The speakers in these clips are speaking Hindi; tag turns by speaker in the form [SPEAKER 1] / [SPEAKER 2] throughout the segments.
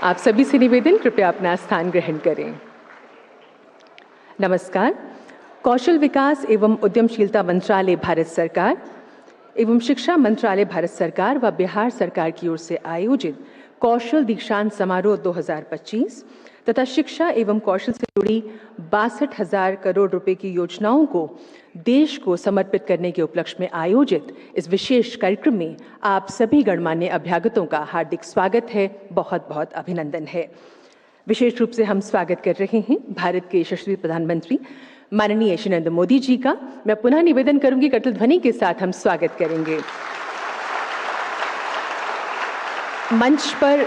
[SPEAKER 1] आप सभी से निवेदन, कृपया अपना स्थान ग्रहण करें। नमस्कार। कौशल विकास एवं उद्यमशीलता मंत्रालय भारत सरकार एवं शिक्षा मंत्रालय भारत सरकार व बिहार सरकार की ओर से आयोजित कौशल दीक्षांत समारोह 2025 तथा शिक्षा एवं कौशल से जुड़ी 62,000 करोड़ रुपए की योजनाओं को देश को समर्पित करने के उपलक्ष्य में आयोजित इस विशेष कार्यक्रम में आप सभी गणमान्य अभ्यागतों का हार्दिक स्वागत है, बहुत बहुत अभिनंदन है। विशेष रूप से हम स्वागत कर रहे हैं भारत के यशस्वी प्रधानमंत्री माननीय श्री नरेंद्र मोदी जी का। मैं पुनः निवेदन करूंगी, करतल ध्वनि के साथ हम स्वागत करेंगे। मंच पर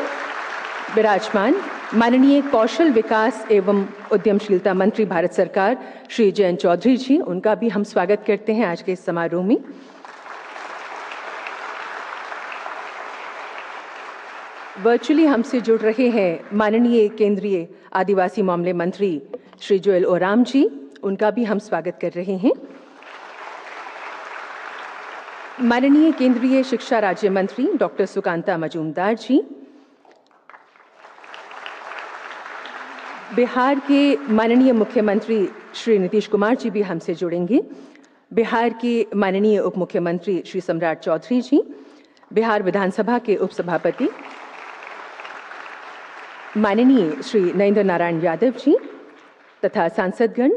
[SPEAKER 1] विराजमान माननीय कौशल विकास एवं उद्यमशीलता मंत्री भारत सरकार श्री जयंत चौधरी जी, उनका भी हम स्वागत करते हैं आज के इस समारोह में। वर्चुअली हमसे जुड़ रहे हैं माननीय केंद्रीय आदिवासी मामले मंत्री श्री जुएल ओराम जी, उनका भी हम स्वागत कर रहे हैं। माननीय केंद्रीय शिक्षा राज्य मंत्री डॉक्टर सुकांता मजूमदार जी, बिहार के माननीय मुख्यमंत्री श्री नीतीश कुमार जी भी हमसे जुड़ेंगे। बिहार के माननीय उप मुख्यमंत्री श्री सम्राट चौधरी जी, बिहार विधानसभा के उपसभापति माननीय श्री नरेंद्र नारायण यादव जी तथा सांसदगण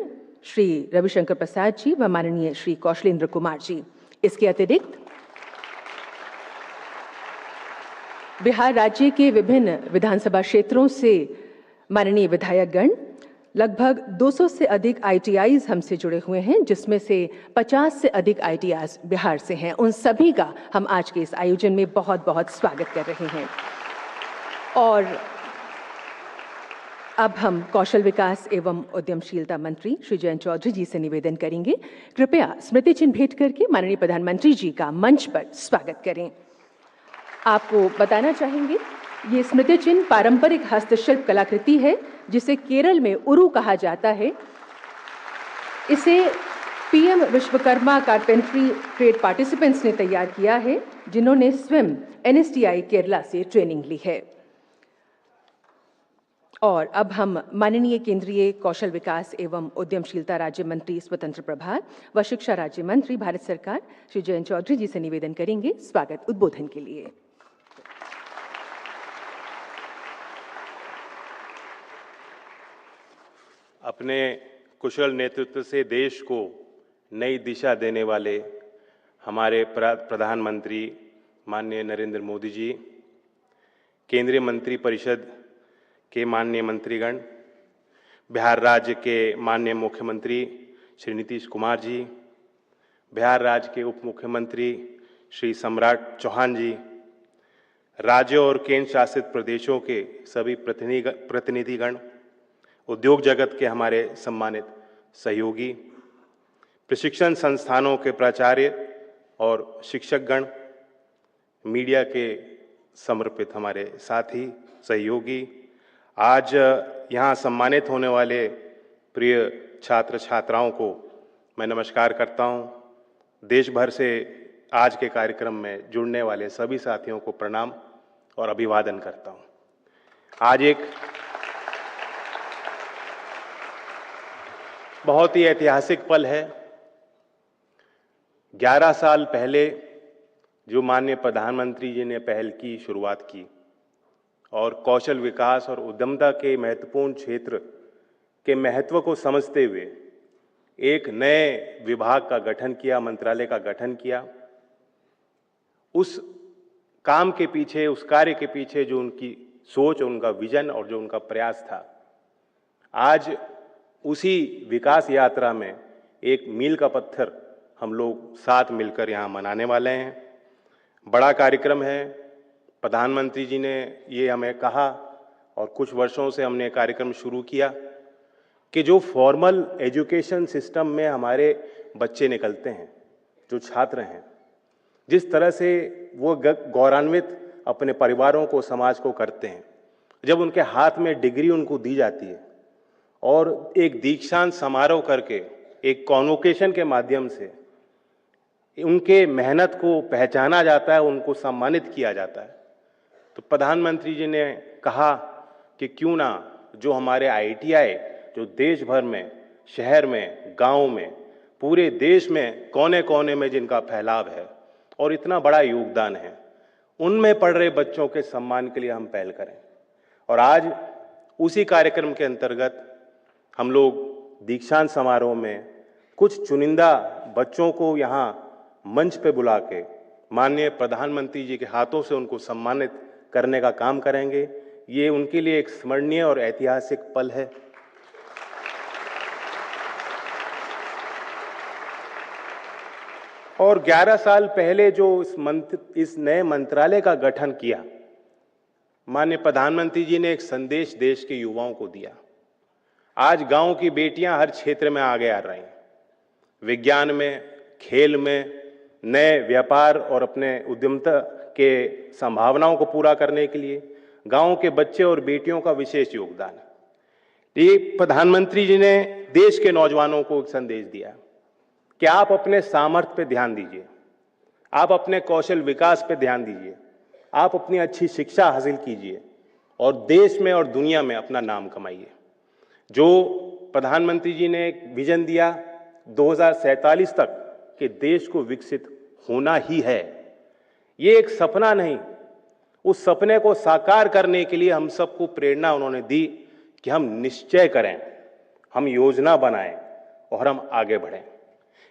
[SPEAKER 1] श्री रविशंकर प्रसाद जी व माननीय श्री कौशलेंद्र कुमार जी। इसके अतिरिक्त बिहार राज्य के विभिन्न विधानसभा क्षेत्रों से माननीय विधायकगण, लगभग 200 से अधिक ITIs हमसे जुड़े हुए हैं, जिसमें से 50 से अधिक ITIs बिहार से हैं। उन सभी का हम आज के इस आयोजन में बहुत बहुत स्वागत कर रहे हैं। और अब हम कौशल विकास एवं उद्यमशीलता मंत्री श्री जयंत चौधरी जी से निवेदन करेंगे, कृपया स्मृति चिन्ह भेंट करके माननीय प्रधानमंत्री जी का मंच पर स्वागत करें। आपको बताना चाहेंगे, ये स्मृति चिन्ह पारंपरिक हस्तशिल्प कलाकृति है जिसे केरल में उरु कहा जाता है। इसे PM Vishwakarma carpentry trade participants ने तैयार किया है, जिन्होंने स्वयं NSTI केरला से ट्रेनिंग ली है। और अब हम माननीय केंद्रीय कौशल विकास एवं उद्यमशीलता राज्य मंत्री स्वतंत्र प्रभार व शिक्षा राज्य मंत्री भारत सरकार श्री जयंत चौधरी जी से निवेदन करेंगे स्वागत उद्बोधन के लिए।
[SPEAKER 2] अपने कुशल नेतृत्व से देश को नई दिशा देने वाले हमारे प्रधानमंत्री माननीय नरेंद्र मोदी जी, केंद्रीय मंत्री परिषद के माननीय मंत्रीगण, बिहार राज्य के माननीय मुख्यमंत्री श्री नीतीश कुमार जी, बिहार राज्य के उप मुख्यमंत्री श्री सम्राट चौहान जी, राज्यों और केंद्र शासित प्रदेशों के सभी प्रतिनिधिगण, उद्योग जगत के हमारे सम्मानित सहयोगी, प्रशिक्षण संस्थानों के प्राचार्य और शिक्षकगण, मीडिया के समर्पित हमारे साथी सहयोगी, आज यहाँ सम्मानित होने वाले प्रिय छात्र छात्राओं को मैं नमस्कार करता हूँ। देश भर से आज के कार्यक्रम में जुड़ने वाले सभी साथियों को प्रणाम और अभिवादन करता हूँ। आज एक बहुत ही ऐतिहासिक पल है। 11 साल पहले जो माननीय प्रधानमंत्री जी ने पहल की शुरुआत की और कौशल विकास और उद्यमता के महत्वपूर्ण क्षेत्र के महत्व को समझते हुए एक नए विभाग का गठन किया, मंत्रालय का गठन किया। उस काम के पीछे, उस कार्य के पीछे जो उनकी सोच, उनका विजन और जो उनका प्रयास था, आज उसी विकास यात्रा में एक मील का पत्थर हम लोग साथ मिलकर यहाँ मनाने वाले हैं। बड़ा कार्यक्रम है। प्रधानमंत्री जी ने ये हमें कहा और कुछ वर्षों से हमने कार्यक्रम शुरू किया कि जो फॉर्मल एजुकेशन सिस्टम में हमारे बच्चे निकलते हैं, जो छात्र हैं, जिस तरह से वो गौरवान्वित अपने परिवारों को, समाज को करते हैं, जब उनके हाथ में डिग्री उनको दी जाती है और एक दीक्षांत समारोह करके एक कॉन्वोकेशन के माध्यम से उनके मेहनत को पहचाना जाता है, उनको सम्मानित किया जाता है, तो प्रधानमंत्री जी ने कहा कि क्यों ना जो हमारे ITI जो देश भर में, शहर में, गांव में, पूरे देश में कोने कोने में जिनका फैलाव है और इतना बड़ा योगदान है, उनमें पढ़ रहे बच्चों के सम्मान के लिए हम पहल करें। और आज उसी कार्यक्रम के अंतर्गत हम लोग दीक्षांत समारोह में कुछ चुनिंदा बच्चों को यहाँ मंच पे बुला के माननीय प्रधानमंत्री जी के हाथों से उनको सम्मानित करने का काम करेंगे। ये उनके लिए एक स्मरणीय और ऐतिहासिक पल है। और 11 साल पहले जो इस नए मंत्रालय का गठन किया, माननीय प्रधानमंत्री जी ने एक संदेश देश के युवाओं को दिया। आज गांव की बेटियां हर क्षेत्र में आगे आ रही हैं, विज्ञान में, खेल में, नए व्यापार और अपने उद्यमिता के संभावनाओं को पूरा करने के लिए गांव के बच्चे और बेटियों का विशेष योगदान है। ये प्रधानमंत्री जी ने देश के नौजवानों को एक संदेश दिया कि आप अपने सामर्थ्य पे ध्यान दीजिए, आप अपने कौशल विकास पे ध्यान दीजिए, आप अपनी अच्छी शिक्षा हासिल कीजिए और देश में और दुनिया में अपना नाम कमाइए। जो प्रधानमंत्री जी ने एक विजन दिया 2047 तक कि देश को विकसित होना ही है, ये एक सपना नहीं, उस सपने को साकार करने के लिए हम सबको प्रेरणा उन्होंने दी कि हम निश्चय करें, हम योजना बनाएं और हम आगे बढ़ें।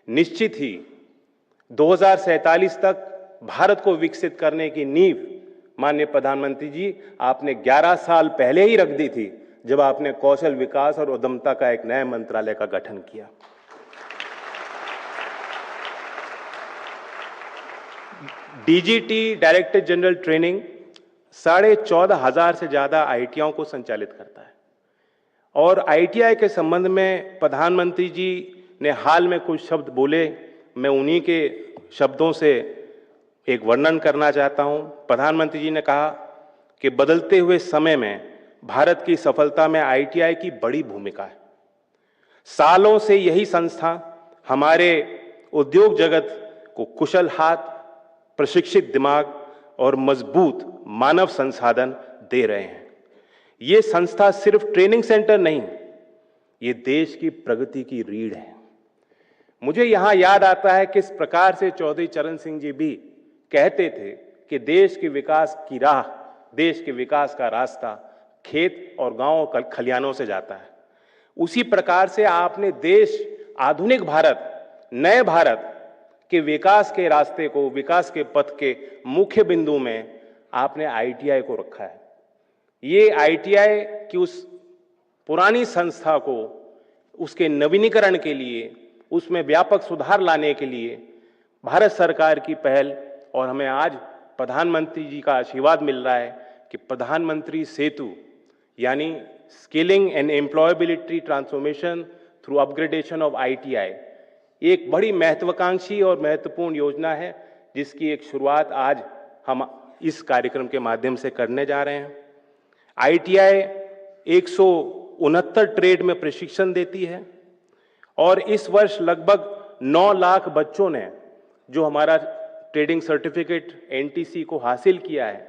[SPEAKER 2] निश्चित ही 2047 तक भारत को विकसित करने की नींव माननीय प्रधानमंत्री जी आपने 11 साल पहले ही रख दी थी, जब आपने कौशल विकास और उद्यमिता का एक नए मंत्रालय का गठन किया। DGT डायरेक्टर जनरल ट्रेनिंग 14,500 से ज्यादा ITIओं को संचालित करता है। और ITI के संबंध में प्रधानमंत्री जी ने हाल में कुछ शब्द बोले, मैं उन्हीं के शब्दों से एक वर्णन करना चाहता हूं। प्रधानमंत्री जी ने कहा कि बदलते हुए समय में भारत की सफलता में ITI की बड़ी भूमिका है। सालों से यही संस्था हमारे उद्योग जगत को कुशल हाथ, प्रशिक्षित दिमाग और मजबूत मानव संसाधन दे रहे हैं। ये संस्था सिर्फ ट्रेनिंग सेंटर नहीं, ये देश की प्रगति की रीढ़ है। मुझे यहां याद आता है किस प्रकार से चौधरी चरण सिंह जी भी कहते थे कि देश के विकास की राह, देश के विकास का रास्ता खेत और गांव खलियानों से जाता है। उसी प्रकार से आपने देश, आधुनिक भारत, नए भारत के विकास के रास्ते को, विकास के पथ के मुख्य बिंदु में आपने ITI को रखा है। ये ITI की उस पुरानी संस्था को, उसके नवीनीकरण के लिए, उसमें व्यापक सुधार लाने के लिए भारत सरकार की पहल, और हमें आज प्रधानमंत्री जी का आशीर्वाद मिल रहा है कि प्रधानमंत्री सेतु यानी skilling and employability transformation through upgradation of ITI एक बड़ी महत्वाकांक्षी और महत्वपूर्ण योजना है, जिसकी एक शुरुआत आज हम इस कार्यक्रम के माध्यम से करने जा रहे हैं। ITI 169 ट्रेड में प्रशिक्षण देती है और इस वर्ष लगभग 9 लाख बच्चों ने जो हमारा ट्रेडिंग सर्टिफिकेट NTC को हासिल किया है,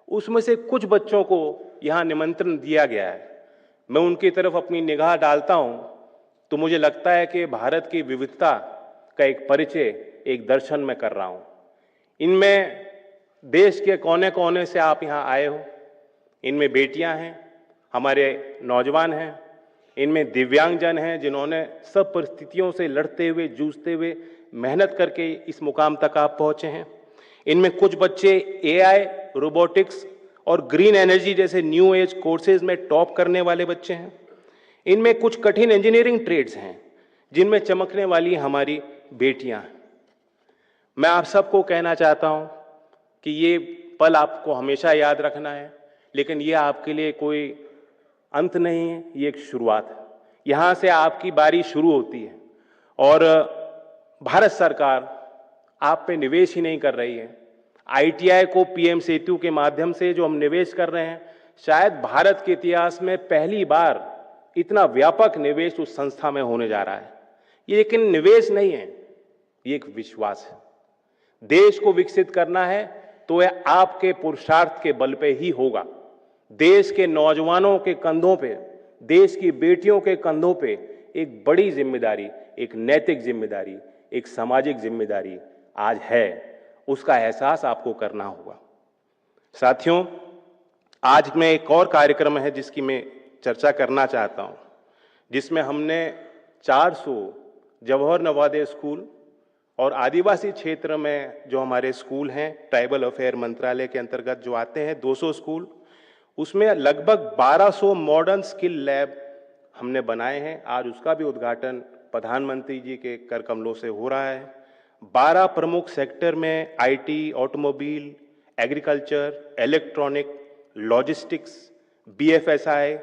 [SPEAKER 2] उसमें से कुछ बच्चों को यहाँ निमंत्रण दिया गया है। मैं उनकी तरफ अपनी निगाह डालता हूँ तो मुझे लगता है कि भारत की विविधता का एक परिचय, एक दर्शन मैं कर रहा हूँ। इनमें देश के कोने कोने से आप यहाँ आए हो, इनमें बेटियाँ हैं, हमारे नौजवान हैं, इनमें दिव्यांगजन हैं जिन्होंने सब परिस्थितियों से लड़ते हुए, जूझते हुए, मेहनत करके इस मुकाम तक आप पहुँचे हैं। इनमें कुछ बच्चे AI, रोबोटिक्स और ग्रीन एनर्जी जैसे न्यू एज कोर्सेज में टॉप करने वाले बच्चे हैं। इनमें कुछ कठिन इंजीनियरिंग ट्रेड्स हैं जिनमें चमकने वाली हमारी बेटियां हैं। मैं आप सबको कहना चाहता हूं कि ये पल आपको हमेशा याद रखना है, लेकिन ये आपके लिए कोई अंत नहीं है, ये एक शुरुआत है। यहाँ से आपकी बारी शुरू होती है और भारत सरकार आप पे निवेश ही नहीं कर रही है। ITI को PM सेतु के माध्यम से जो हम निवेश कर रहे हैं, शायद भारत के इतिहास में पहली बार इतना व्यापक निवेश उस संस्था में होने जा रहा है। ये लेकिन निवेश नहीं है, ये एक विश्वास है। देश को विकसित करना है तो यह आपके पुरुषार्थ के बल पे ही होगा। देश के नौजवानों के कंधों पे, देश की बेटियों के कंधों पे एक बड़ी जिम्मेदारी, एक नैतिक जिम्मेदारी, एक सामाजिक जिम्मेदारी आज है, उसका एहसास आपको करना होगा। साथियों, आज में एक और कार्यक्रम है जिसकी मैं चर्चा करना चाहता हूं, जिसमें हमने 400 जवाहर नवोदय स्कूल और आदिवासी क्षेत्र में जो हमारे स्कूल हैं, ट्राइबल अफेयर मंत्रालय के अंतर्गत जो आते हैं 200 स्कूल, उसमें लगभग 1200 मॉडर्न स्किल लैब हमने बनाए हैं। आज उसका भी उद्घाटन प्रधानमंत्री जी के कर कमलों से हो रहा है। 12 प्रमुख सेक्टर में IT, automobile, agriculture, electronic, logistics, BFSI,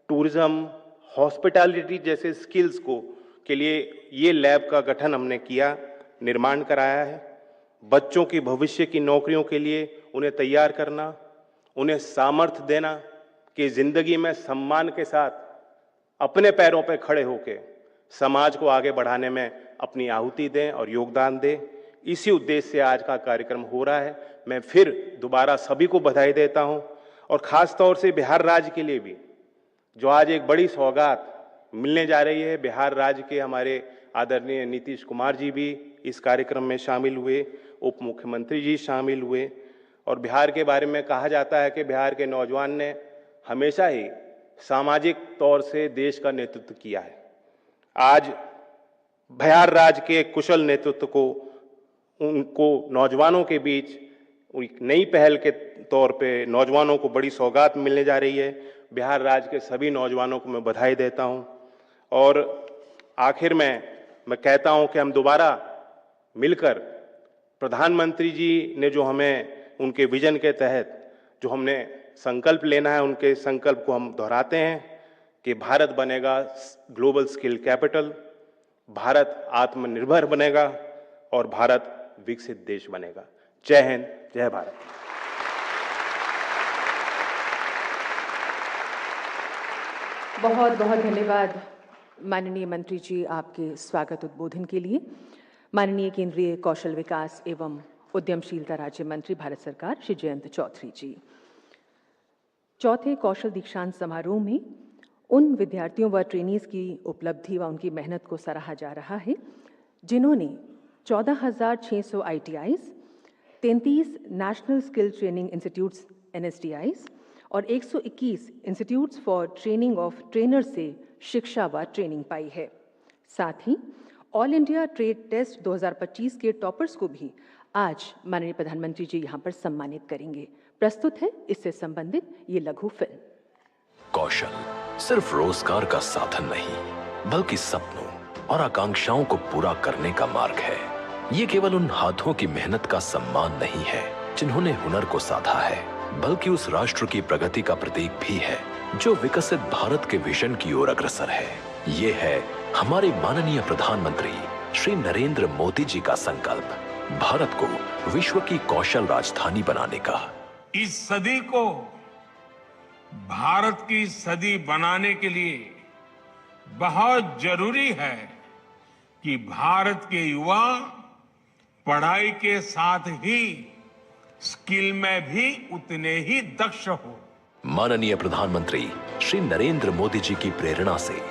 [SPEAKER 2] tourism, hospitality जैसे स्किल्स को के लिए ये लैब का गठन हमने किया, निर्माण कराया है। बच्चों की भविष्य की नौकरियों के लिए उन्हें तैयार करना, उन्हें सामर्थ्य देना कि जिंदगी में सम्मान के साथ अपने पैरों पर खड़े होकर समाज को आगे बढ़ाने में अपनी आहुति दें और योगदान दें। इसी उद्देश्य से आज का कार्यक्रम हो रहा है। मैं फिर दोबारा सभी को बधाई देता हूं और खास तौर से बिहार राज्य के लिए भी, जो आज एक बड़ी सौगात मिलने जा रही है। बिहार राज्य के हमारे आदरणीय नीतीश कुमार जी भी इस कार्यक्रम में शामिल हुए, उप मुख्यमंत्री जी शामिल हुए। और बिहार के बारे में कहा जाता है कि बिहार के नौजवान ने हमेशा ही सामाजिक तौर से देश का नेतृत्व किया है। आज बिहार राज्य के कुशल नेतृत्व को उनको नौजवानों के बीच एक नई पहल के तौर पे नौजवानों को बड़ी सौगात मिलने जा रही है। बिहार राज्य के सभी नौजवानों को मैं बधाई देता हूं और आखिर में मैं कहता हूं कि हम दोबारा मिलकर प्रधानमंत्री जी ने जो हमें उनके विजन के तहत जो हमने संकल्प लेना है, उनके संकल्प को हम दोहराते हैं कि भारत बनेगा ग्लोबल स्किल कैपिटल, भारत आत्मनिर्भर बनेगा और भारत विकसित देश बनेगा। जय हिंद, जय भारत।
[SPEAKER 1] बहुत बहुत धन्यवाद माननीय मंत्री जी आपके स्वागत उद्बोधन के लिए। माननीय केंद्रीय कौशल विकास एवं उद्यमशीलता राज्य मंत्री भारत सरकार श्री जयंत चौधरी जी, चौथे कौशल दीक्षांत समारोह में उन विद्यार्थियों व ट्रेनीज की उपलब्धि व उनकी मेहनत को सराहा जा रहा है जिन्होंने 14,600 ITIs, 33 national skill training institutes NSTIs और 121 institutes for training of trainer से शिक्षा व ट्रेनिंग पाई है। साथ ही ऑल इंडिया ट्रेड टेस्ट 2025 के टॉपर्स को भी आज माननीय प्रधानमंत्री जी यहां पर सम्मानित करेंगे। प्रस्तुत है इससे संबंधित ये लघु फिल्म।
[SPEAKER 3] कौशल सिर्फ रोजगार का साधन नहीं, बल्कि सपनों और आकांक्षाओं को पूरा करने का मार्ग है। ये केवल उन हाथों की मेहनत का सम्मान नहीं है जिन्होंने हुनर को साधा है, बल्कि उस राष्ट्र की प्रगति का प्रतीक भी है जो विकसित भारत के विजन की ओर अग्रसर है। ये है हमारे माननीय प्रधानमंत्री श्री नरेंद्र मोदी जी का संकल्प, भारत को विश्व की कौशल राजधानी बनाने का।
[SPEAKER 4] इस सदी को भारत की सदी बनाने के लिए बहुत जरूरी है कि भारत के युवा पढ़ाई के साथ ही स्किल में भी उतने ही दक्ष हो।
[SPEAKER 3] माननीय प्रधानमंत्री श्री नरेंद्र मोदी जी की प्रेरणा से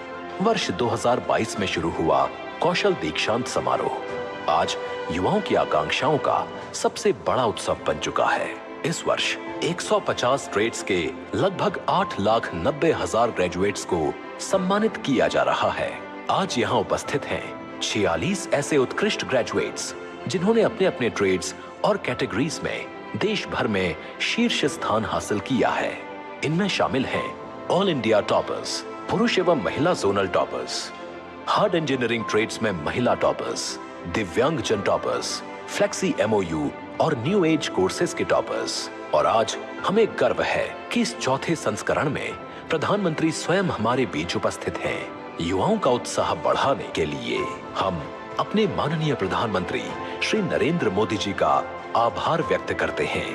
[SPEAKER 3] वर्ष 2022 में शुरू हुआ कौशल दीक्षांत समारोह आज युवाओं की आकांक्षाओं का सबसे बड़ा उत्सव बन चुका है। इस वर्ष 150 ट्रेड्स के लगभग 8,90,000 ग्रेजुएट्स को सम्मानित किया जा रहा है। आज यहाँ उपस्थित हैं 46 ऐसे उत्कृष्ट ग्रेजुएट्स जिन्होंने अपने अपने ट्रेड्स और कैटेगरीज में देश भर में शीर्ष स्थान हासिल किया है। इनमें शामिल हैं ऑल इंडिया टॉपर्स, पुरुष एवं महिला zonal toppers, hard engineering trades में महिला टॉपर्स, दिव्यांगजन टॉपर्स, फ्लेक्सी MOU और न्यू एज कोर्सेज के टॉपर्स। और आज हमें गर्व है कि इस चौथे संस्करण में प्रधानमंत्री स्वयं हमारे बीच उपस्थित हैं। युवाओं का उत्साह बढ़ाने के लिए हम अपने माननीय प्रधानमंत्री श्री नरेंद्र मोदी जी का आभार व्यक्त करते हैं।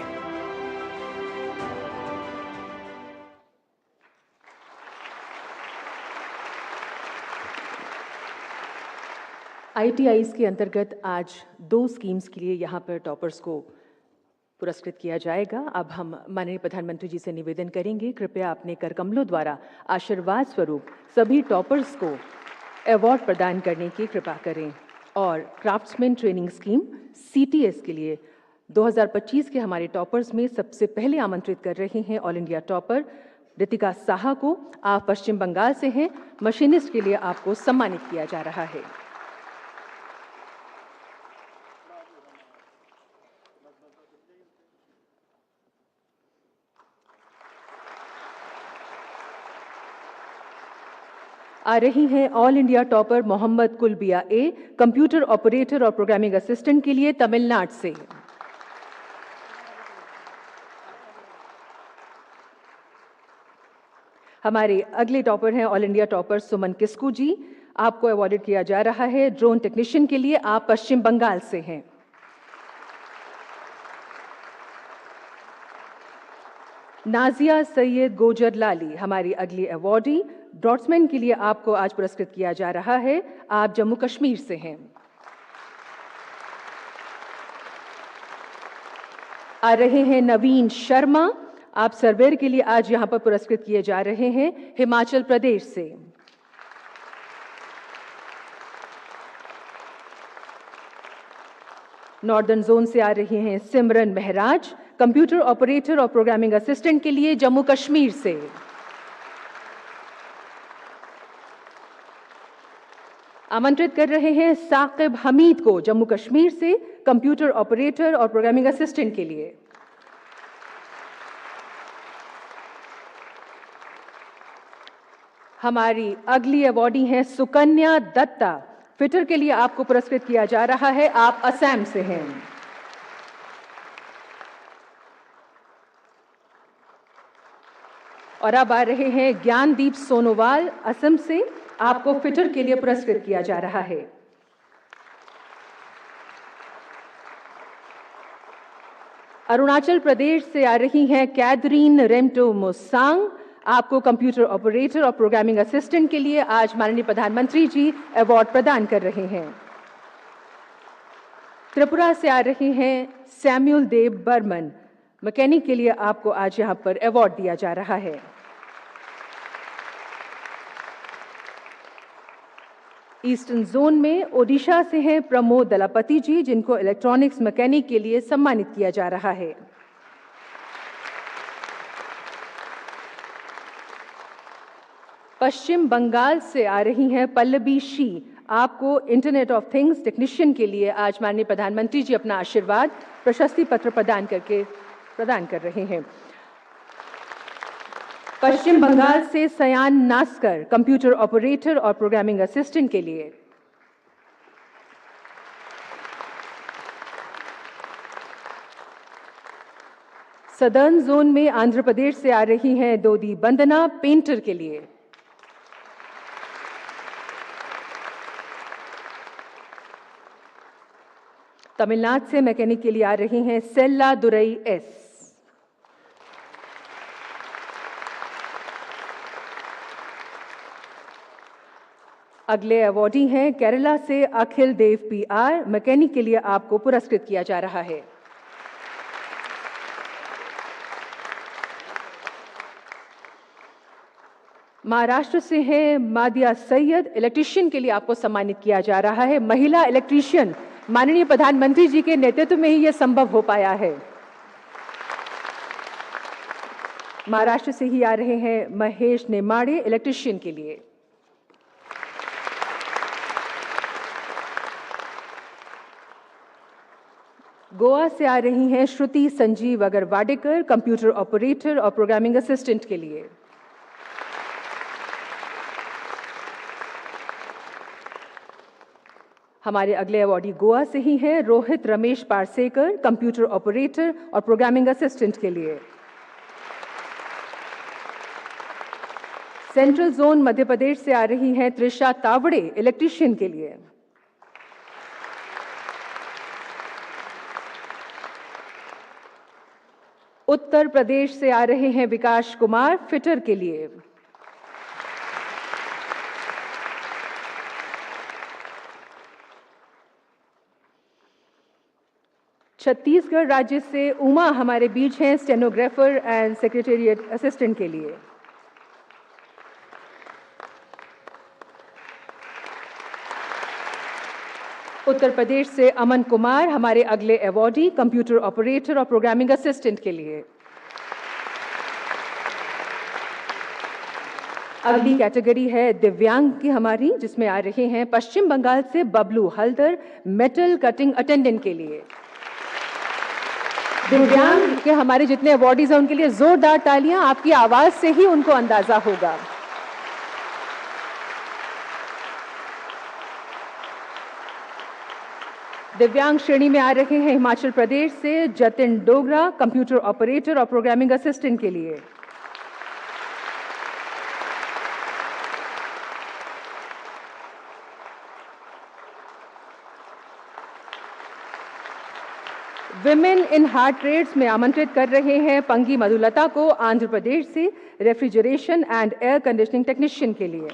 [SPEAKER 1] ITIs के अंतर्गत आज 2 स्कीम्स के लिए यहाँ पर टॉपर्स को पुरस्कृत किया जाएगा। अब हम माननीय प्रधानमंत्री जी से निवेदन करेंगे, कृपया अपने करकमलों द्वारा आशीर्वाद स्वरूप सभी टॉपर्स को अवार्ड प्रदान करने की कृपा करें। और क्राफ्ट्समैन ट्रेनिंग स्कीम CTS के लिए 2025 के हमारे टॉपर्स में सबसे पहले आमंत्रित कर रहे हैं all India topper Ritika Saha को। आप पश्चिम बंगाल से हैं। मशीनिस्ट के लिए आपको सम्मानित किया जा रहा है। आ रही हैं all India topper Mohammad Kulbiya A, computer operator और प्रोग्रामिंग असिस्टेंट के लिए तमिलनाडु से। हमारे अगले टॉपर हैं all India topper Suman Kisku ji. आपको अवॉर्डेड किया जा रहा है ड्रोन टेक्नीशियन के लिए। आप पश्चिम बंगाल से हैं। नाजिया सैयद गोजर लाली हमारी अगली अवॉर्डी। ड्रॉट्समैन के लिए आपको आज पुरस्कृत किया जा रहा है। आप जम्मू कश्मीर से हैं। आ रहे हैं नवीन शर्मा। आप सर्वेयर के लिए आज यहां पर पुरस्कृत किए जा रहे हैं हिमाचल प्रदेश से। नॉर्दर्न जोन से आ रही हैं सिमरन महराज, कंप्यूटर ऑपरेटर और प्रोग्रामिंग असिस्टेंट के लिए जम्मू कश्मीर से। आमंत्रित कर रहे हैं साकिब हमीद को जम्मू कश्मीर से, कंप्यूटर ऑपरेटर और प्रोग्रामिंग असिस्टेंट के लिए। हमारी अगली अवॉर्डी हैं सुकन्या दत्ता। फिटर के लिए आपको पुरस्कृत किया जा रहा है। आप असम से हैं। और अब आ रहे हैं ज्ञानदीप सोनोवाल असम से। आपको फिटर के लिए पुरस्कृत किया जा रहा है। अरुणाचल प्रदेश से आ रही हैं कैथरीन रेमटो मोसांग। आपको कंप्यूटर ऑपरेटर और प्रोग्रामिंग असिस्टेंट के लिए आज माननीय प्रधानमंत्री जी अवार्ड प्रदान कर रहे हैं। त्रिपुरा से आ रहे हैं सैम्यूल देव बर्मन। मैकेनिक के लिए आपको आज यहां पर अवार्ड दिया जा रहा है। ईस्टर्न जोन में ओडिशा से हैं प्रमोद दलापति जी, जिनको इलेक्ट्रॉनिक्स मैकेनिक के लिए सम्मानित किया जा रहा है। पश्चिम बंगाल से आ रही हैं पल्लवी शी। आपको इंटरनेट ऑफ थिंग्स टेक्नीशियन के लिए आज माननीय प्रधानमंत्री जी अपना आशीर्वाद प्रशस्ति पत्र प्रदान कर रहे हैं। पश्चिम बंगाल से सयान नास्कर, कंप्यूटर ऑपरेटर और प्रोग्रामिंग असिस्टेंट के लिए। सदर्न जोन में आंध्र प्रदेश से आ रही हैं दोदी बंदना, पेंटर के लिए। तमिलनाडु से मैकेनिक के लिए आ रही हैं सेल्ला दुरई एस। अगले अवॉर्डी हैं केरला से अखिल देव PR। मैकेनिक के लिए आपको पुरस्कृत किया जा रहा है। महाराष्ट्र से हैं मादिया सैयद। इलेक्ट्रीशियन के लिए आपको सम्मानित किया जा रहा है। महिला इलेक्ट्रीशियन, माननीय प्रधानमंत्री जी के नेतृत्व में ही यह संभव हो पाया है। महाराष्ट्र से ही आ रहे हैं महेश नेमाड़े, इलेक्ट्रीशियन के लिए। गोवा से आ रही हैं श्रुति संजीव अगरवाडेकर, कंप्यूटर ऑपरेटर और प्रोग्रामिंग असिस्टेंट के लिए। हमारे अगले अवॉर्डी गोवा से ही हैं रोहित रमेश पारसेकर, कंप्यूटर ऑपरेटर और प्रोग्रामिंग असिस्टेंट के लिए। सेंट्रल जोन मध्य प्रदेश से आ रही हैं त्रिशा तावड़े, इलेक्ट्रीशियन के लिए। उत्तर प्रदेश से आ रहे हैं विकास कुमार, फिटर के लिए। छत्तीसगढ़ राज्य से उमा हमारे बीच हैं स्टेनोग्राफर एंड सेक्रेटेरिएट असिस्टेंट के लिए। उत्तर प्रदेश से अमन कुमार हमारे अगले अवॉर्डी कंप्यूटर ऑपरेटर और प्रोग्रामिंग असिस्टेंट के लिए। अगली कैटेगरी है दिव्यांग की हमारी, जिसमें आ रहे हैं पश्चिम बंगाल से Bablu Haldar metal cutting attendant के लिए। दिव्यांग के हमारे जितने अवॉर्डीज हैं उनके लिए जोरदार तालियां, आपकी आवाज से ही उनको अंदाजा होगा। दिव्यांग श्रेणी में आ रहे हैं हिमाचल प्रदेश से जतिन डोगरा कंप्यूटर ऑपरेटर और प्रोग्रामिंग असिस्टेंट के लिए। विमेन इन हार्ड ट्रेड्स में आमंत्रित कर रहे हैं पंगी मधुलता को आंध्र प्रदेश से refrigeration and air conditioning technician के लिए।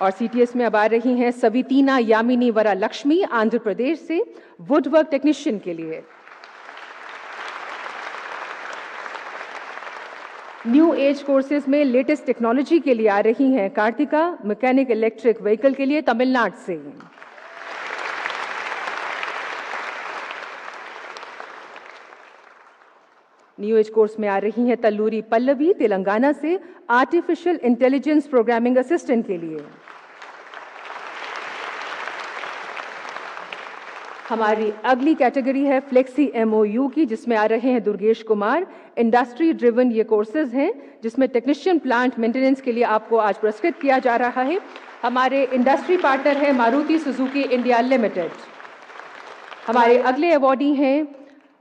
[SPEAKER 1] और सीटीएस में अब आ रही हैं सवितीना यामिनी वरा लक्ष्मी आंध्र प्रदेश से वुडवर्क टेक्नीशियन के लिए। न्यू एज कोर्सेज में लेटेस्ट टेक्नोलॉजी के लिए आ रही हैं कार्तिका मैकेनिक इलेक्ट्रिक व्हीकल के लिए तमिलनाडु से। न्यू एज कोर्स में आ रही हैं तल्लूरी पल्लवी तेलंगाना से आर्टिफिशियल इंटेलिजेंस प्रोग्रामिंग असिस्टेंट के लिए। हमारी अगली कैटेगरी है फ्लेक्सी एमओयू की, जिसमें आ रहे हैं दुर्गेश कुमार। इंडस्ट्री ड्रिवन ये कोर्सेज हैं जिसमें टेक्नीशियन प्लांट मेंटेनेंस के लिए आपको आज पुरस्कृत किया जा रहा है। हमारे इंडस्ट्री पार्टनर है मारुति सुजुकी इंडिया लिमिटेड। हमारे अगले अवॉर्डी हैं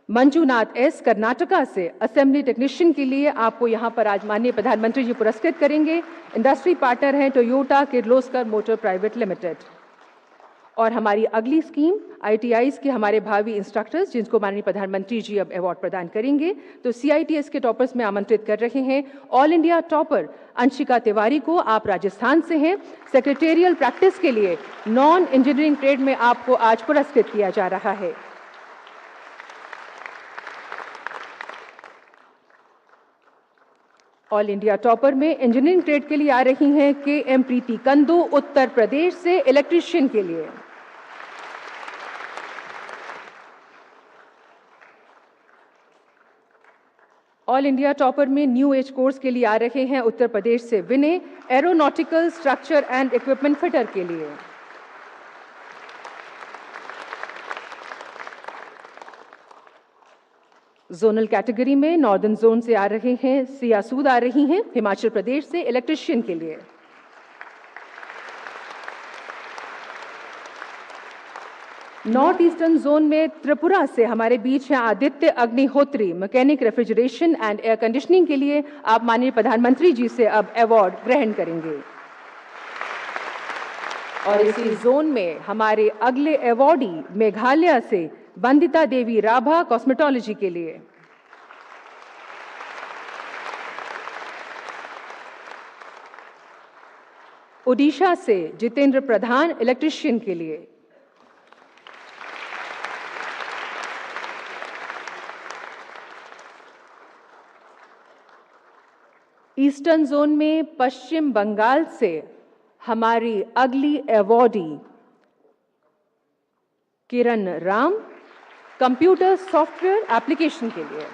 [SPEAKER 1] मंजूनाथ एस कर्नाटका से असेंबली टेक्नीशियन के लिए। आपको यहाँ पर आज माननीय प्रधानमंत्री जी पुरस्कृत करेंगे। इंडस्ट्री पार्टनर हैं Toyota Kirloskar motor private limited. और हमारी अगली स्कीम आईटीआईज के हमारे भावी इंस्ट्रक्टर्स, जिनको माननीय प्रधानमंत्री जी अब अवार्ड प्रदान करेंगे। तो सीआईटीएस के टॉपर्स में आमंत्रित कर रहे हैं all India topper Anshika Tiwari को। आप राजस्थान से हैं। सेक्रेटेरियल प्रैक्टिस के लिए नॉन इंजीनियरिंग ट्रेड में आपको आज पुरस्कृत किया जा रहा है। ऑल इंडिया टॉपर में इंजीनियरिंग ट्रेड के लिए आ रही हैं के एम प्रीति कंदू उत्तर प्रदेश से इलेक्ट्रीशियन के लिए। ऑल इंडिया टॉपर में न्यू एज कोर्स के लिए आ रहे हैं उत्तर प्रदेश से Vinay aeronautical structure and equipment fitter के लिए। जोनल कैटेगरी में नॉर्दर्न जोन से आ रहे हैं सियासूद आ रही हैं हिमाचल प्रदेश से इलेक्ट्रीशियन के लिए। नॉर्थ ईस्टर्न जोन में त्रिपुरा से हमारे बीच हैं Aditya Agnihotri mechanic refrigeration and air conditioning के लिए। आप माननीय प्रधानमंत्री जी से अब अवार्ड ग्रहण करेंगे। और इसी जोन में हमारे अगले अवॉर्डी मेघालय से बंदिता देवी राभा कॉस्मेटोलॉजी के लिए। ओडिशा से जितेंद्र प्रधान इलेक्ट्रीशियन के लिए। ईस्टर्न जोन में पश्चिम बंगाल से हमारी अगली अवॉर्डी किरण राम कंप्यूटर सॉफ्टवेयर एप्लीकेशन के लिए।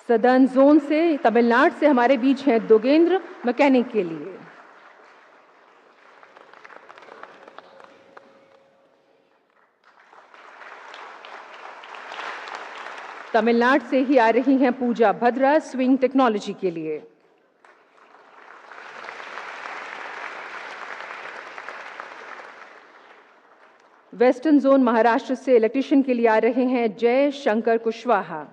[SPEAKER 1] सदर्न जोन से तमिलनाडु से हमारे बीच हैं दोगेंद्र मैकेनिक के लिए। तमिलनाडु से ही आ रही हैं पूजा भद्रा स्विंग टेक्नोलॉजी के लिए। वेस्टर्न जोन महाराष्ट्र से इलेक्ट्रीशियन के लिए आ रहे हैं जय शंकर कुशवाहा।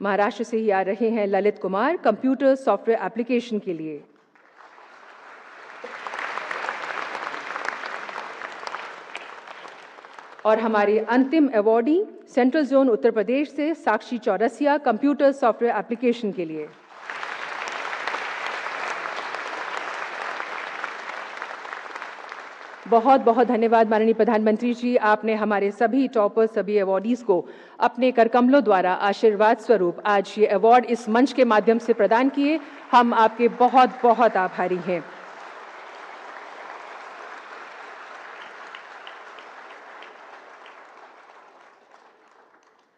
[SPEAKER 1] महाराष्ट्र से ही आ रहे हैं Lalit Kumar computer software application के लिए। और हमारे अंतिम अवॉर्डी सेंट्रल जोन उत्तर प्रदेश से साक्षी चौरसिया, कंप्यूटर सॉफ्टवेयर एप्लीकेशन के लिए। बहुत बहुत धन्यवाद माननीय प्रधानमंत्री जी, आपने हमारे सभी टॉपर्स, सभी अवॉर्डीज को अपने करकमलों द्वारा आशीर्वाद स्वरूप आज ये अवार्ड इस मंच के माध्यम से प्रदान किए। हम आपके बहुत बहुत आभारी हैं।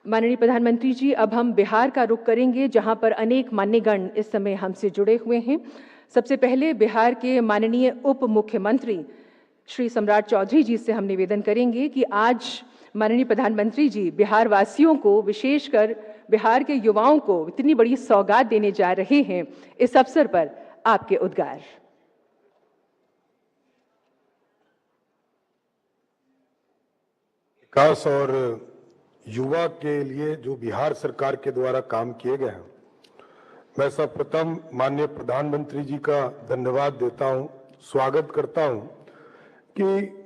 [SPEAKER 1] माननीय प्रधानमंत्री जी, अब हम बिहार का रुख करेंगे, जहां पर अनेक मान्यगण इस समय हमसे जुड़े हुए हैं। सबसे पहले बिहार के माननीय उप मुख्यमंत्री श्री सम्राट चौधरी जी से हम निवेदन करेंगे कि आज माननीय प्रधानमंत्री जी बिहार वासियों को, विशेषकर बिहार के युवाओं को इतनी बड़ी सौगात देने जा रहे हैं। इस अवसर पर आपके उद्गार।
[SPEAKER 5] विकास और युवा के लिए जो बिहार सरकार के द्वारा काम किए गए हैं, मैं सर्वप्रथम माननीय प्रधानमंत्री जी का धन्यवाद देता हूं, स्वागत करता हूं कि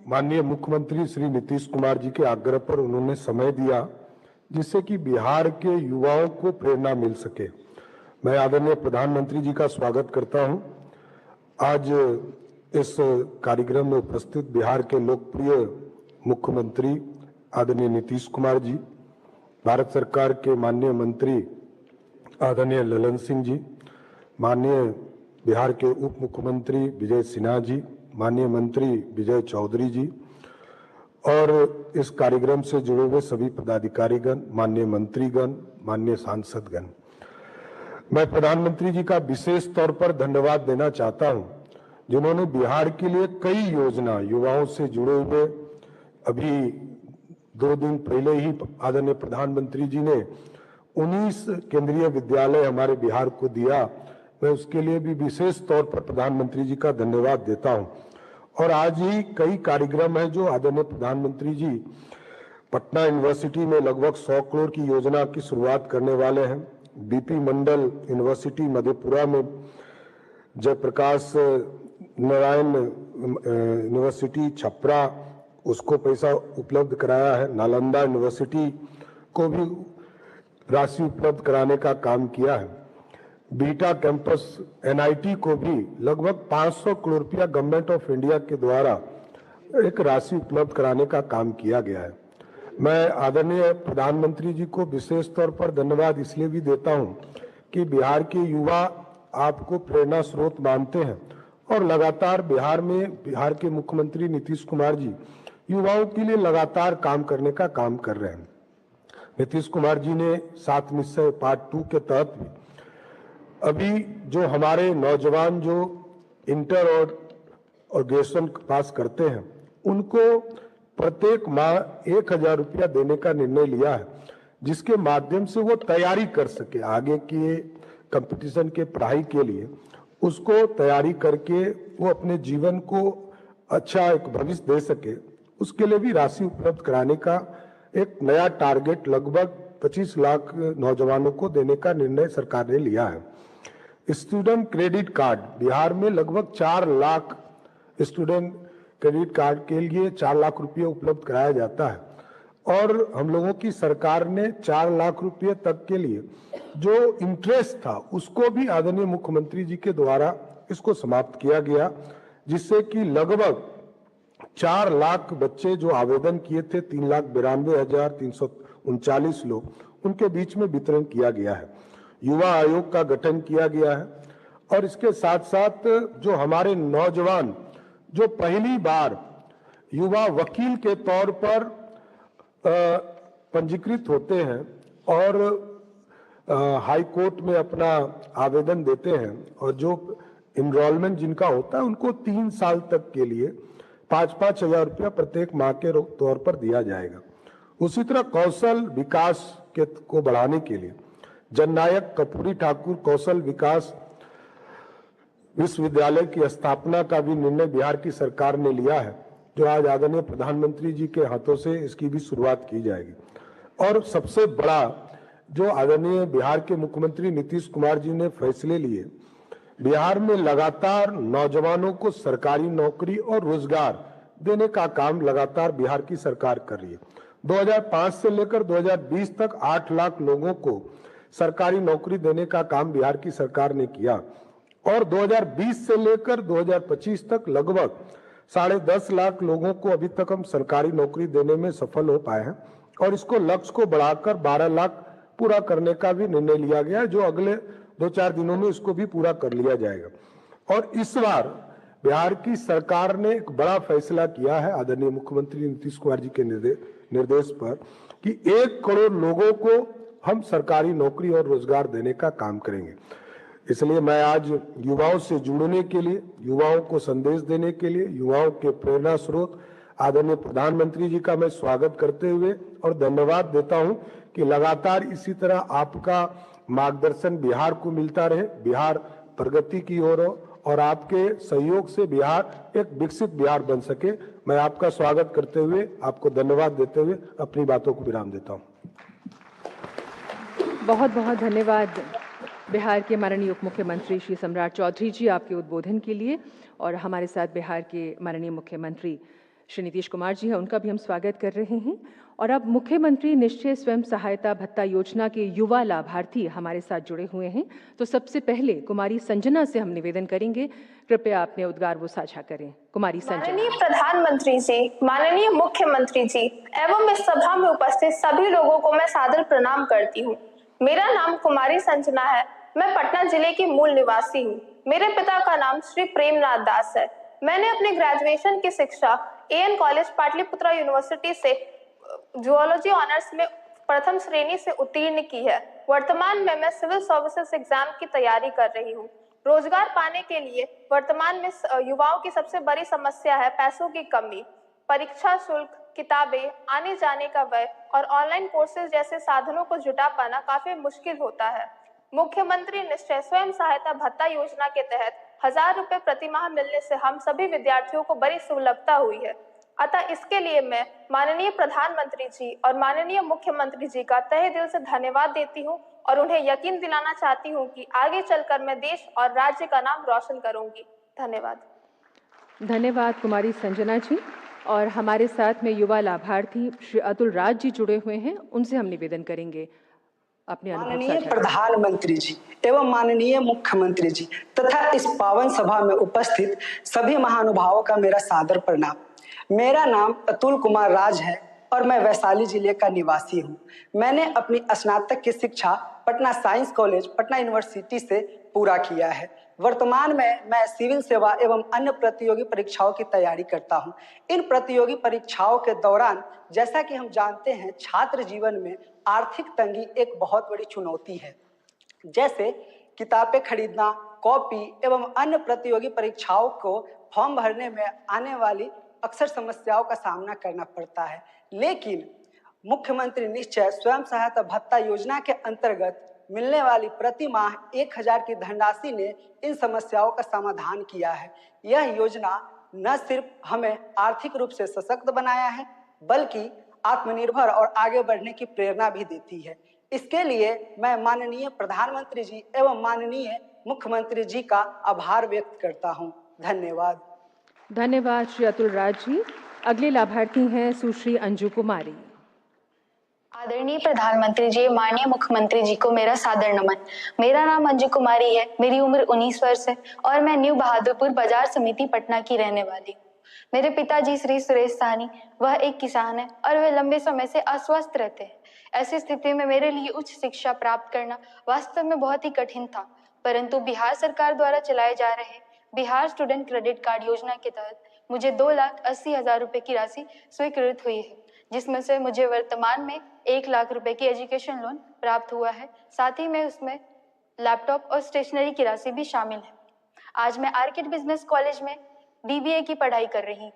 [SPEAKER 5] माननीय मुख्यमंत्री श्री नीतीश कुमार जी के आग्रह पर उन्होंने समय दिया जिससे कि बिहार के युवाओं को प्रेरणा मिल सके। मैं आदरणीय प्रधानमंत्री जी का स्वागत करता हूं। आज इस कार्यक्रम में उपस्थित बिहार के लोकप्रिय मुख्यमंत्री आदरणीय नीतीश कुमार जी, भारत सरकार के माननीय मंत्री आदरणीय ललन सिंह जी, माननीय बिहार के उप मुख्यमंत्री विजय सिन्हा जी, माननीय मंत्री विजय चौधरी जी और इस कार्यक्रम से जुड़े हुए सभी पदाधिकारीगण, माननीय मंत्रीगण, माननीय सांसदगण, मैं प्रधानमंत्री जी का विशेष तौर पर धन्यवाद देना चाहता हूं, जिन्होंने बिहार के लिए कई योजना युवाओं से जुड़े हुए, अभी 2 दिन पहले ही आदरणीय प्रधानमंत्री जी ने 19 केंद्रीय विद्यालय हमारे बिहार को दिया। मैं उसके लिए भी विशेष तौर पर प्रधानमंत्री जी का धन्यवाद देता हूं। और आज ही कई कार्यक्रम है जो आदरणीय प्रधानमंत्री जी पटना यूनिवर्सिटी में लगभग 100 करोड़ की योजना की शुरुआत करने वाले हैं। बीपी मंडल यूनिवर्सिटी मधेपुरा में, जयप्रकाश नारायण यूनिवर्सिटी छपरा, उसको पैसा उपलब्ध कराया है। नालंदा यूनिवर्सिटी को भी राशि उपलब्ध कराने का काम किया है। बीटा कैंपस एनआईटी को भी लगभग 500 करोड़ रुपया गवर्नमेंट ऑफ इंडिया के द्वारा एक राशि उपलब्ध कराने का काम किया गया है। मैं आदरणीय प्रधानमंत्री जी को विशेष तौर पर धन्यवाद इसलिए भी देता हूं कि बिहार के युवा आपको प्रेरणा स्रोत मानते हैं और लगातार बिहार के मुख्यमंत्री नीतीश कुमार जी युवाओं के लिए लगातार काम करने का काम कर रहे हैं। नीतीश कुमार जी ने 7 निश्चय पार्ट 2 के तहत भी अभी जो हमारे नौजवान जो इंटर और ग्रेजुएशन पास करते हैं, उनको प्रत्येक माह 1000 रुपया देने का निर्णय लिया है, जिसके माध्यम से वो तैयारी कर सके आगे के कंपटीशन के पढ़ाई के लिए। उसको तैयारी करके वो अपने जीवन को अच्छा एक भविष्य दे सके, उसके लिए भी राशि उपलब्ध कराने का एक नया टारगेट लगभग 25 लाख नौजवानों को देने का निर्णय सरकार ने लिया है। स्टूडेंट क्रेडिट कार्ड, बिहार में लगभग 4 लाख स्टूडेंट क्रेडिट कार्ड के लिए 4 लाख रुपये उपलब्ध कराया जाता है और हम लोगों की सरकार ने 4 लाख रुपये तक के लिए जो इंटरेस्ट था उसको भी आदरणीय मुख्यमंत्री जी के द्वारा इसको समाप्त किया गया, जिससे कि लगभग 4 लाख बच्चे जो आवेदन किए थे, 3,92,339 लोग, उनके बीच में वितरण किया गया है। युवा आयोग का गठन किया गया है और इसके साथ साथ जो हमारे नौजवान जो पहली बार युवा वकील के तौर पर पंजीकृत होते हैं और हाई कोर्ट में अपना आवेदन देते हैं और जो इनरोलमेंट जिनका होता है उनको 3 साल तक के लिए 5-5 हजार रुपया प्रत्येक माह के तौर पर दिया जाएगा। उसी तरह कौशल विकास को बढ़ाने के लिए जननायक कर्पूरी ठाकुर कौशल विकास विश्वविद्यालय की स्थापना का भी निर्णय बिहार की सरकार ने लिया है, जो आज आदरणीय प्रधानमंत्री जी के हाथों से इसकी भी शुरुआत की जाएगी। और सबसे बड़ा जो आदरणीय बिहार के मुख्यमंत्री नीतीश कुमार जी ने फैसले लिए, बिहार में लगातार नौजवानों को सरकारी नौकरी और रोजगार देने का काम लगातार बिहार की सरकार कर रही है। 2005 से लेकर 2020 तक 8 लाख लोगों को सरकारी नौकरी देने का काम बिहार की सरकार ने किया और 2020 से लेकर 2025 तक लगभग 10.5 लाख लोगों को अभी तक हम सरकारी नौकरी देने में सफल हो पाए हैं और इसको लक्ष्य को बढ़ाकर 12 लाख पूरा करने का भी निर्णय लिया गया, जो अगले 2-4 दिनों में इसको भी पूरा कर लिया जाएगा। और इस बार बिहार की सरकार ने एक बड़ा फैसला किया है आदरणीय मुख्यमंत्री नीतीश कुमार जी के निर्देश पर कि 1 करोड़ लोगों को हम सरकारी नौकरी और रोजगार देने का काम करेंगे। इसलिए मैं आज युवाओं से जुड़ने के लिए, युवाओं को संदेश देने के लिए, युवाओं के प्रेरणा स्रोत आदरणीय प्रधानमंत्री जी का मैं स्वागत करते हुए और धन्यवाद देता हूं कि लगातार इसी तरह आपका मार्गदर्शन बिहार को मिलता रहे, बिहार प्रगति की ओर हो और आपके सहयोग से बिहार एक विकसित बिहार बन सके। मैं आपका स्वागत करते हुए, आपको धन्यवाद देते हुए अपनी बातों को विराम देता हूं।
[SPEAKER 1] बहुत बहुत धन्यवाद बिहार के माननीय उप मुख्यमंत्री श्री सम्राट चौधरी जी आपके उद्बोधन के लिए। और हमारे साथ बिहार के माननीय मुख्यमंत्री श्री नीतीश कुमार जी हैं, उनका भी हम स्वागत कर रहे हैं। और अब मुख्यमंत्री निश्चय स्वयं सहायता भत्ता योजना के युवा लाभार्थी हमारे साथ जुड़े हुए हैं। तो सबसे पहले कुमारी संजना से हम निवेदन करेंगे, कृपया अपने उद्गार वो साझा करें। कुमारी संजना।
[SPEAKER 6] माननीय प्रधानमंत्री जी, माननीय मुख्यमंत्री जी एवं इस सभा में उपस्थित सभी लोगों को मैं सादर प्रणाम करती हूँ। मेरा नाम कुमारी संजना है। मैं पटना जिले की मूल निवासी हूँ। मेरे पिता का नाम श्री प्रेमनाथ दास है। मैंने अपने ग्रेजुएशन की शिक्षा एएन कॉलेज पाटलिपुत्रा यूनिवर्सिटी से जूलॉजी ऑनर्स में प्रथम श्रेणी से उत्तीर्ण की है। वर्तमान में मैं सिविल सर्विसेज एग्जाम की तैयारी कर रही हूँ। रोजगार पाने के लिए वर्तमान में युवाओं की सबसे बड़ी समस्या है पैसों की कमी। परीक्षा शुल्क, किताबें, आने जाने का व्यय और ऑनलाइन कोर्सेज जैसे साधनों को जुटा पाना काफी मुश्किल होता है। मुख्यमंत्री निश्चय स्वयं सहायता भत्ता योजना के तहत 1000 रुपए प्रति माह मिलने से हम सभी विद्यार्थियों को बड़ी सुलभता हुई है। अतः इसके लिए मैं माननीय प्रधानमंत्री जी और माननीय मुख्यमंत्री जी का तहे दिल से धन्यवाद देती हूँ और उन्हें यकीन दिलाना चाहती हूँ कि आगे चलकर मैं देश और राज्य का नाम रोशन करूंगी। धन्यवाद।
[SPEAKER 1] धन्यवाद कुमारी संजना जी। और हमारे साथ में युवा लाभार्थी श्री अतुल राज जी जुड़े हुए हैं, उनसे हम निवेदन करेंगे अपने अनुभव
[SPEAKER 7] माननीय
[SPEAKER 1] साझा।
[SPEAKER 7] प्रधानमंत्री जी एवं माननीय मुख्यमंत्री जी तथा इस पावन सभा में उपस्थित सभी महानुभावों का मेरा सादर प्रणाम। मेरा नाम अतुल कुमार राज है और मैं वैशाली जिले का निवासी हूँ। मैंने अपनी स्नातक की शिक्षा Patna science college Patna university से पूरा किया है। वर्तमान में मैं सिविल सेवा एवं अन्य प्रतियोगी परीक्षाओं की तैयारी करता हूं। इन प्रतियोगी परीक्षाओं के दौरान जैसा कि हम जानते हैं, छात्र जीवन में आर्थिक तंगी एक बहुत बड़ी चुनौती है। जैसे किताबें खरीदना, कॉपी एवं अन्य प्रतियोगी परीक्षाओं को फॉर्म भरने में आने वाली अक्सर समस्याओं का सामना करना पड़ता है। लेकिन मुख्यमंत्री निश्चय स्वयं सहायता भत्ता योजना के अंतर्गत मिलने वाली प्रति माह 1000 की धनराशि ने इन समस्याओं का समाधान किया है। यह योजना न सिर्फ हमें आर्थिक रूप से सशक्त बनाया है, बल्कि आत्मनिर्भर और आगे बढ़ने की प्रेरणा भी देती है। इसके लिए मैं माननीय प्रधानमंत्री जी एवं माननीय मुख्यमंत्री जी का आभार व्यक्त करता हूं। धन्यवाद।
[SPEAKER 1] धन्यवाद श्री अतुल राज जी। अगले लाभार्थी हैं सुश्री अंजू कुमारी।
[SPEAKER 6] आदरणीय प्रधानमंत्री जी, माननीय मुख्यमंत्री जी को मेरा सादर नमन। मेरा नाम अंजू कुमारी है, मेरी उम्र 19 वर्ष है और मैं न्यू बहादुरपुर बाजार समिति पटना की रहने वाली हूँ। मेरे पिताजी श्री सुरेश साहनी, वह एक किसान है और वे लंबे समय से अस्वस्थ रहते हैं। ऐसी स्थिति में मेरे लिए उच्च शिक्षा प्राप्त करना वास्तव में बहुत ही कठिन था, परंतु बिहार सरकार द्वारा चलाए जा रहे बिहार स्टूडेंट क्रेडिट कार्ड योजना के तहत मुझे 2,80,000 रुपए की राशि स्वीकृत हुई है, जिसमें से मुझे वर्तमान में 1 लाख रुपए की एजुकेशन लोन प्राप्त हुआ है। साथ ही में उसमें लैपटॉप और स्टेशनरी की राशि भी शामिल है। आज मैं आर्किड बिजनेस कॉलेज में BBA की पढ़ाई कर रही हूँ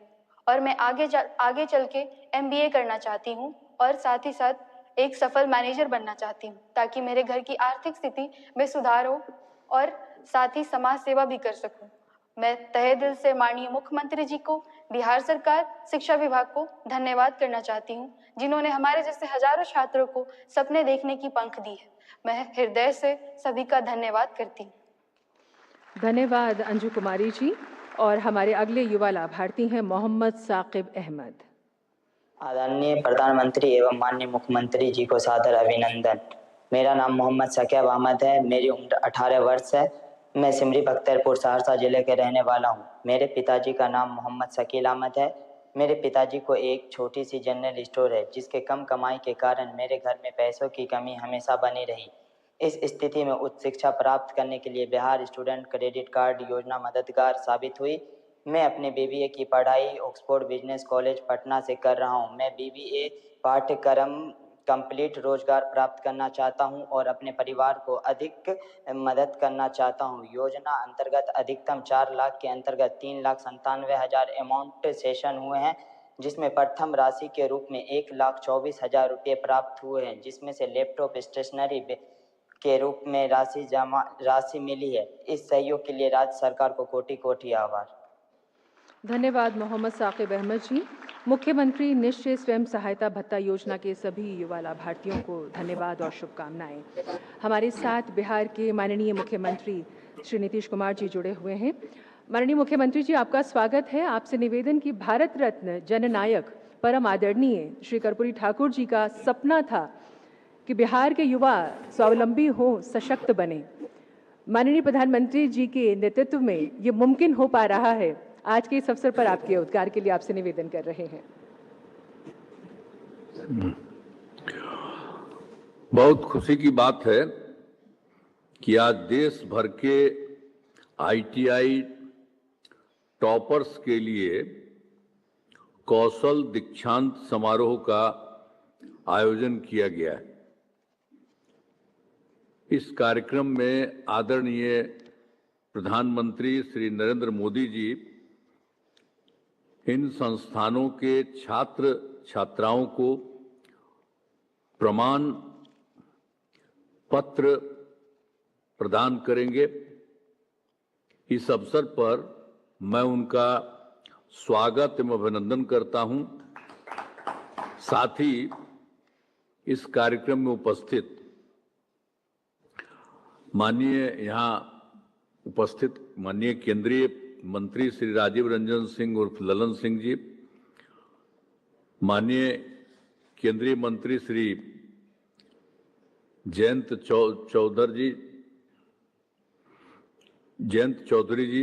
[SPEAKER 6] और मैं आगे चल के MBA करना चाहती हूँ और साथ ही साथ एक सफल मैनेजर बनना चाहती हूँ, ताकि मेरे घर की आर्थिक स्थिति में सुधार हो और साथ ही समाज सेवा भी कर सकूँ। मैं तहे दिल से माननीय मुख्यमंत्री जी को, बिहार सरकार, शिक्षा विभाग को धन्यवाद करना चाहती हूँ, जिन्होंने हमारे जैसे हजारों छात्रों को सपने देखने की पंख दी है। मैं हृदय से सभी का धन्यवाद करती हूँ।
[SPEAKER 1] धन्यवाद अंजू कुमारी जी। और हमारे अगले युवा लाभार्थी हैं मोहम्मद साकिब अहमद।
[SPEAKER 8] आदरणीय प्रधानमंत्री एवं माननीय मुख्यमंत्री जी को सादर अभिनंदन। मेरा नाम मोहम्मद साकिब अहमद है। मेरी उम्र 18 वर्ष है। मैं सिमरी बख्तियारपुर सहरसा जिले के रहने वाला हूँ। मेरे पिताजी का नाम मोहम्मद शकील अहमद है। मेरे पिताजी को एक छोटी सी जनरल स्टोर है, जिसके कम कमाई के कारण मेरे घर में पैसों की कमी हमेशा बनी रही। इस स्थिति में उच्च शिक्षा प्राप्त करने के लिए बिहार स्टूडेंट क्रेडिट कार्ड योजना मददगार साबित हुई। मैं अपने BBA की पढ़ाई ऑक्सफोर्ड बिजनेस कॉलेज पटना से कर रहा हूं। मैं BBA पाठ्यक्रम कंप्लीट रोजगार प्राप्त करना चाहता हूं और अपने परिवार को अधिक मदद करना चाहता हूं। योजना अंतर्गत अधिकतम 4 लाख के अंतर्गत 3,97,000 अमाउंट सेशन हुए हैं, जिसमें प्रथम राशि के रूप में 1,24,000 रुपये प्राप्त हुए हैं, जिसमें से लैपटॉप स्टेशनरी के रूप में राशि मिली है। इस सहयोग के लिए राज्य सरकार को कोटि कोटि आभार।
[SPEAKER 1] धन्यवाद मोहम्मद साकिब अहमद जी। मुख्यमंत्री निश्चय स्वयं सहायता भत्ता योजना के सभी युवा लाभार्थियों को धन्यवाद और शुभकामनाएं। हमारे साथ बिहार के माननीय मुख्यमंत्री श्री नीतीश कुमार जी जुड़े हुए हैं। माननीय मुख्यमंत्री जी, आपका स्वागत है। आपसे निवेदन कि भारत रत्न जननायक परम आदरणीय श्री कर्पूरी ठाकुर जी का सपना था कि बिहार के युवा स्वावलंबी हो, सशक्त बने। माननीय प्रधानमंत्री जी के नेतृत्व में ये मुमकिन हो पा रहा है। आज के इस अवसर पर आपके उद्गार के लिए आपसे निवेदन कर रहे हैं।
[SPEAKER 9] बहुत खुशी की बात है कि आज देश भर के ITI टॉपर्स के लिए कौशल दीक्षांत समारोह का आयोजन किया गया है। इस कार्यक्रम में आदरणीय प्रधानमंत्री श्री नरेंद्र मोदी जी इन संस्थानों के छात्र छात्राओं को प्रमाण पत्र प्रदान करेंगे। इस अवसर पर मैं उनका स्वागत एवं अभिनंदन करता हूं। साथ ही इस कार्यक्रम में उपस्थित माननीय केंद्रीय मंत्री श्री राजीव रंजन सिंह उर्फ ललन सिंह जी, माननीय केंद्रीय मंत्री श्री जयंत चौधरी जी,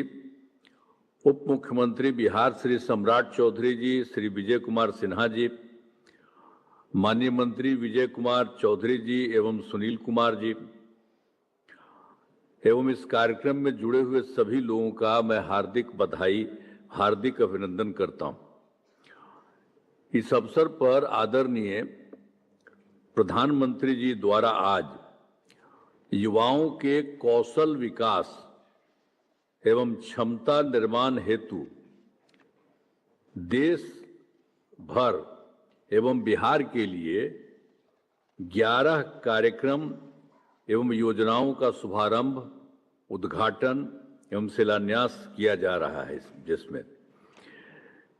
[SPEAKER 9] उप मुख्यमंत्री बिहार श्री सम्राट चौधरी जी, श्री विजय कुमार सिन्हा जी, माननीय मंत्री विजय कुमार चौधरी जी एवं सुनील कुमार जी एवं इस कार्यक्रम में जुड़े हुए सभी लोगों का मैं हार्दिक बधाई, हार्दिक अभिनंदन करता हूं। इस अवसर पर आदरणीय प्रधानमंत्री जी द्वारा आज युवाओं के कौशल विकास एवं क्षमता निर्माण हेतु देश भर एवं बिहार के लिए 11 कार्यक्रम एवं योजनाओं का शुभारंभ, उद्घाटन एवं शिलान्यास किया जा रहा है, जिसमें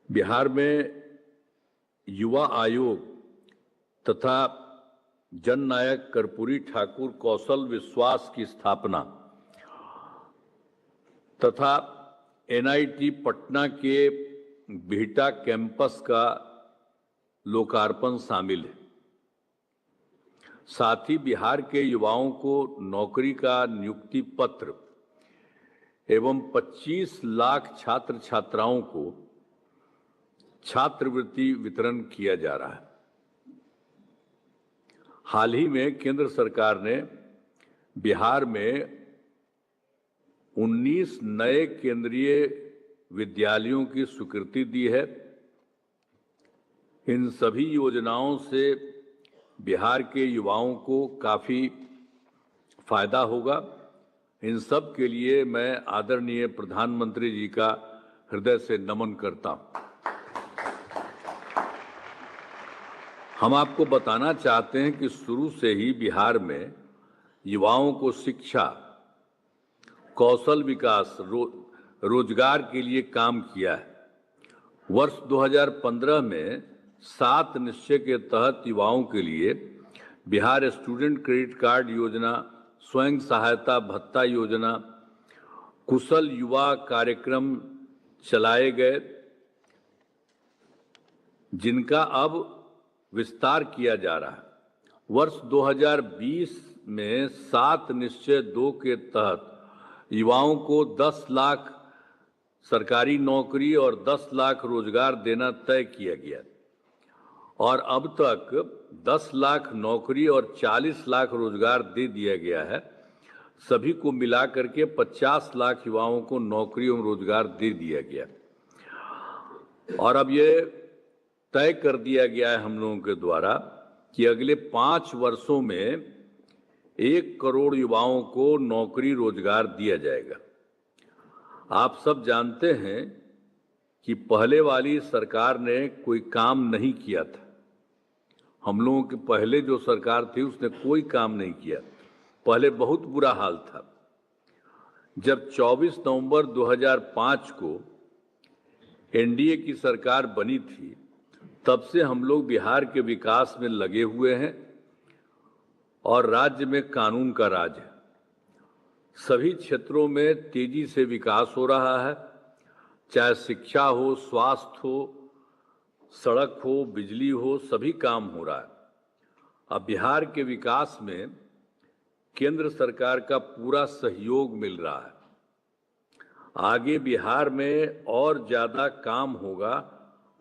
[SPEAKER 9] बिहार में युवा आयोग तथा जननायक कर्पूरी ठाकुर कौशल विश्वास की स्थापना तथा NIT पटना के बिहटा कैंपस का लोकार्पण शामिल है। साथ ही बिहार के युवाओं को नौकरी का नियुक्ति पत्र एवं 25 लाख छात्र छात्राओं को छात्रवृत्ति वितरण किया जा रहा है। हाल ही में केंद्र सरकार ने बिहार में 19 नए केंद्रीय विद्यालयों की स्वीकृति दी है। इन सभी योजनाओं से बिहार के युवाओं को काफ़ी फायदा होगा। इन सब के लिए मैं आदरणीय प्रधानमंत्री जी का हृदय से नमन करता हूं। हम आपको बताना चाहते हैं कि शुरू से ही बिहार में युवाओं को शिक्षा, कौशल विकास, रोजगार के लिए काम किया है। वर्ष 2015 में 7 निश्चय के तहत युवाओं के लिए बिहार स्टूडेंट क्रेडिट कार्ड योजना, स्वयं सहायता भत्ता योजना, कुशल युवा कार्यक्रम चलाए गए, जिनका अब विस्तार किया जा रहा है। वर्ष 2020 में 7 निश्चय 2 के तहत युवाओं को 10 लाख सरकारी नौकरी और 10 लाख रोजगार देना तय किया गया और अब तक 10 लाख नौकरी और 40 लाख रोजगार दे दिया गया है। सभी को मिलाकर के 50 लाख युवाओं को नौकरी और रोजगार दे दिया गया और अब ये तय कर दिया गया है हम लोगों के द्वारा कि अगले 5 वर्षों में 1 करोड़ युवाओं को नौकरी रोजगार दिया जाएगा। आप सब जानते हैं कि पहले वाली सरकार ने कोई काम नहीं किया था। हम लोगों के पहले जो सरकार थी उसने कोई काम नहीं किया। पहले बहुत बुरा हाल था। जब 24 नवंबर 2005 को एनडीए की सरकार बनी थी, तब से हम लोग बिहार के विकास में लगे हुए हैं और राज्य में कानून का राज है। सभी क्षेत्रों में तेजी से विकास हो रहा है, चाहे शिक्षा हो, स्वास्थ्य हो, सड़क हो, बिजली हो, सभी काम हो रहा है। अब बिहार के विकास में केंद्र सरकार का पूरा सहयोग मिल रहा है। आगे बिहार में और ज़्यादा काम होगा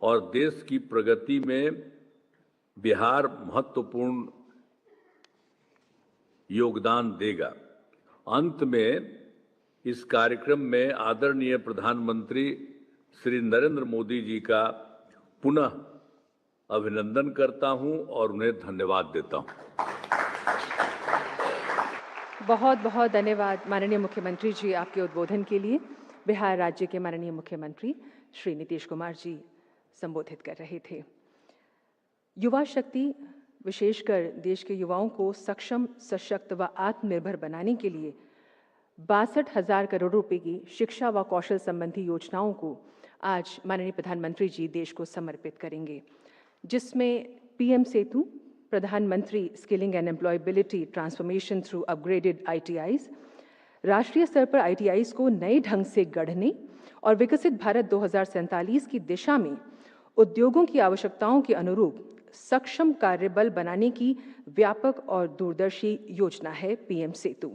[SPEAKER 9] और देश की प्रगति में बिहार महत्वपूर्ण योगदान देगा। अंत में इस कार्यक्रम में आदरणीय प्रधानमंत्री श्री नरेंद्र मोदी जी का पुनः अभिनंदन करता हूं और उन्हें धन्यवाद देता हूं।
[SPEAKER 1] बहुत बहुत धन्यवाद माननीय मुख्यमंत्री जी आपके उद्बोधन के लिए। बिहार राज्य के माननीय मुख्यमंत्री श्री नीतीश कुमार जी संबोधित कर रहे थे। युवा शक्ति विशेषकर देश के युवाओं को सक्षम, सशक्त व आत्मनिर्भर बनाने के लिए 62,000 करोड़ रुपए की शिक्षा व कौशल संबंधी योजनाओं को आज माननीय प्रधानमंत्री जी देश को समर्पित करेंगे, जिसमें पीएम सेतु, प्रधानमंत्री skilling and employability transformation through upgraded ITIs, राष्ट्रीय स्तर पर ITIs को नए ढंग से गढ़ने और विकसित भारत 2047 की दिशा में उद्योगों की आवश्यकताओं के अनुरूप सक्षम कार्यबल बनाने की व्यापक और दूरदर्शी योजना है पीएम सेतु।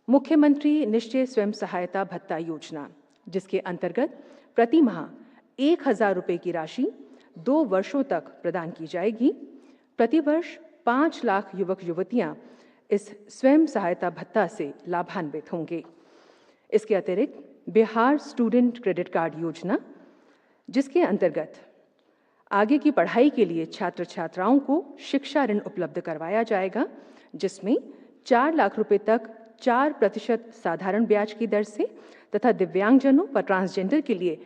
[SPEAKER 1] मुख्यमंत्री निश्चय स्वयं सहायता भत्ता योजना, जिसके अंतर्गत प्रति माह 1,000 रुपये की राशि 2 वर्षों तक प्रदान की जाएगी। प्रतिवर्ष 5 लाख युवक युवतियां इस स्वयं सहायता भत्ता से लाभान्वित होंगे। इसके अतिरिक्त बिहार स्टूडेंट क्रेडिट कार्ड योजना, जिसके अंतर्गत आगे की पढ़ाई के लिए छात्र छात्राओं को शिक्षा ऋण उपलब्ध करवाया जाएगा, जिसमें 4 लाख रुपए तक 4% साधारण ब्याज की दर से तथा दिव्यांगजनों व ट्रांसजेंडर के लिए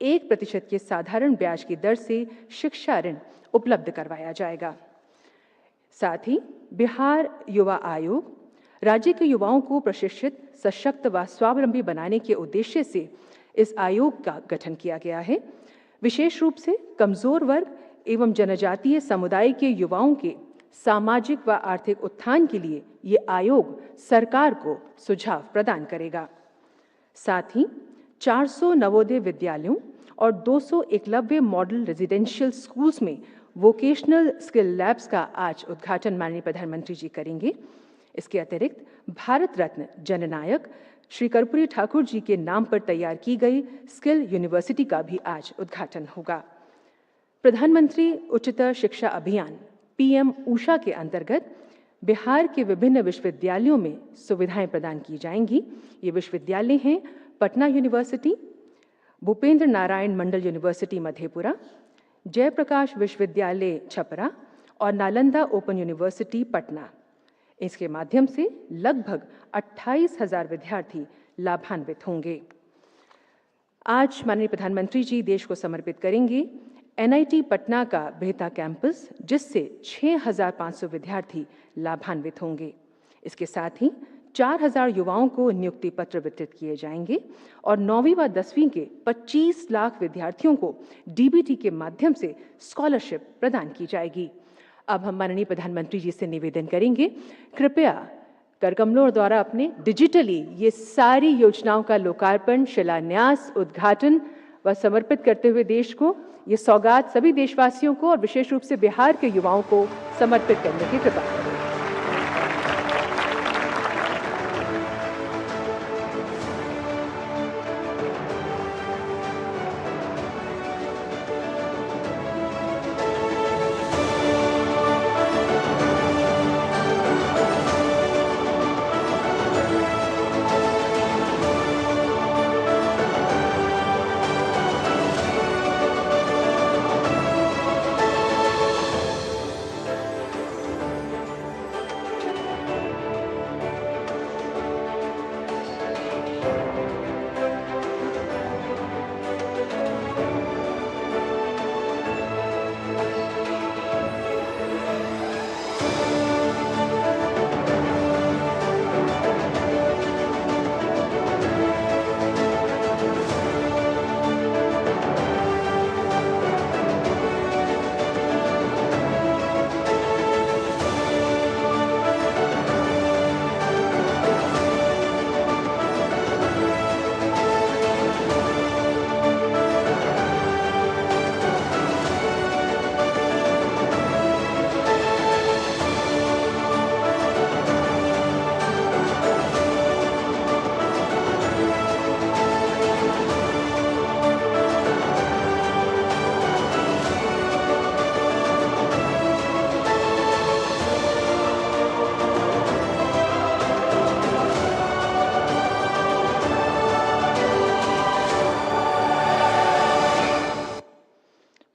[SPEAKER 1] 1% के साधारण ब्याज की दर से शिक्षा ऋण उपलब्ध करवाया जाएगा। साथ ही बिहार युवा आयोग राज्य के युवाओं को प्रशिक्षित, सशक्त व स्वावलंबी बनाने के उद्देश्य से इस आयोग का गठन किया गया है। विशेष रूप से कमजोर वर्ग एवं जनजातीय समुदाय के युवाओं के सामाजिक व आर्थिक उत्थान के लिए ये आयोग सरकार को सुझाव प्रदान करेगा। साथ ही 400 नवोदय विद्यालयों और 200 एकलव्य मॉडल रेजिडेंशियल स्कूल्स में वोकेशनल स्किल लैब्स का आज उद्घाटन माननीय प्रधानमंत्री जी करेंगे। इसके अतिरिक्त भारत रत्न जननायक श्री कर्पूरी ठाकुर जी के नाम पर तैयार की गई स्किल यूनिवर्सिटी का भी आज उद्घाटन होगा। प्रधानमंत्री उच्चतर शिक्षा अभियान PM ऊषा के अंतर्गत बिहार के विभिन्न विश्वविद्यालयों में सुविधाएं प्रदान की जाएंगी। ये विश्वविद्यालय हैं पटना यूनिवर्सिटी, भूपेंद्र नारायण मंडल यूनिवर्सिटी मधेपुरा, जयप्रकाश विश्वविद्यालय छपरा और नालंदा ओपन यूनिवर्सिटी पटना। इसके माध्यम से लगभग 28,000 विद्यार्थी लाभान्वित होंगे। आज माननीय प्रधानमंत्री जी देश को समर्पित करेंगे NIT पटना का बेहता कैंपस, जिससे 6,500 विद्यार्थी लाभान्वित होंगे। इसके साथ ही 4,000 युवाओं को नियुक्ति पत्र वितरित किए जाएंगे और 9वीं व 10वीं के 25 लाख विद्यार्थियों को DBT के माध्यम से स्कॉलरशिप प्रदान की जाएगी। अब हम माननीय प्रधानमंत्री जी से निवेदन करेंगे, कृपया करकमलों द्वारा अपने डिजिटली ये सारी योजनाओं का लोकार्पण, शिलान्यास, उद्घाटन व समर्पित करते हुए देश को ये सौगात सभी देशवासियों को और विशेष रूप से बिहार के युवाओं को समर्पित करने की कृपा करें।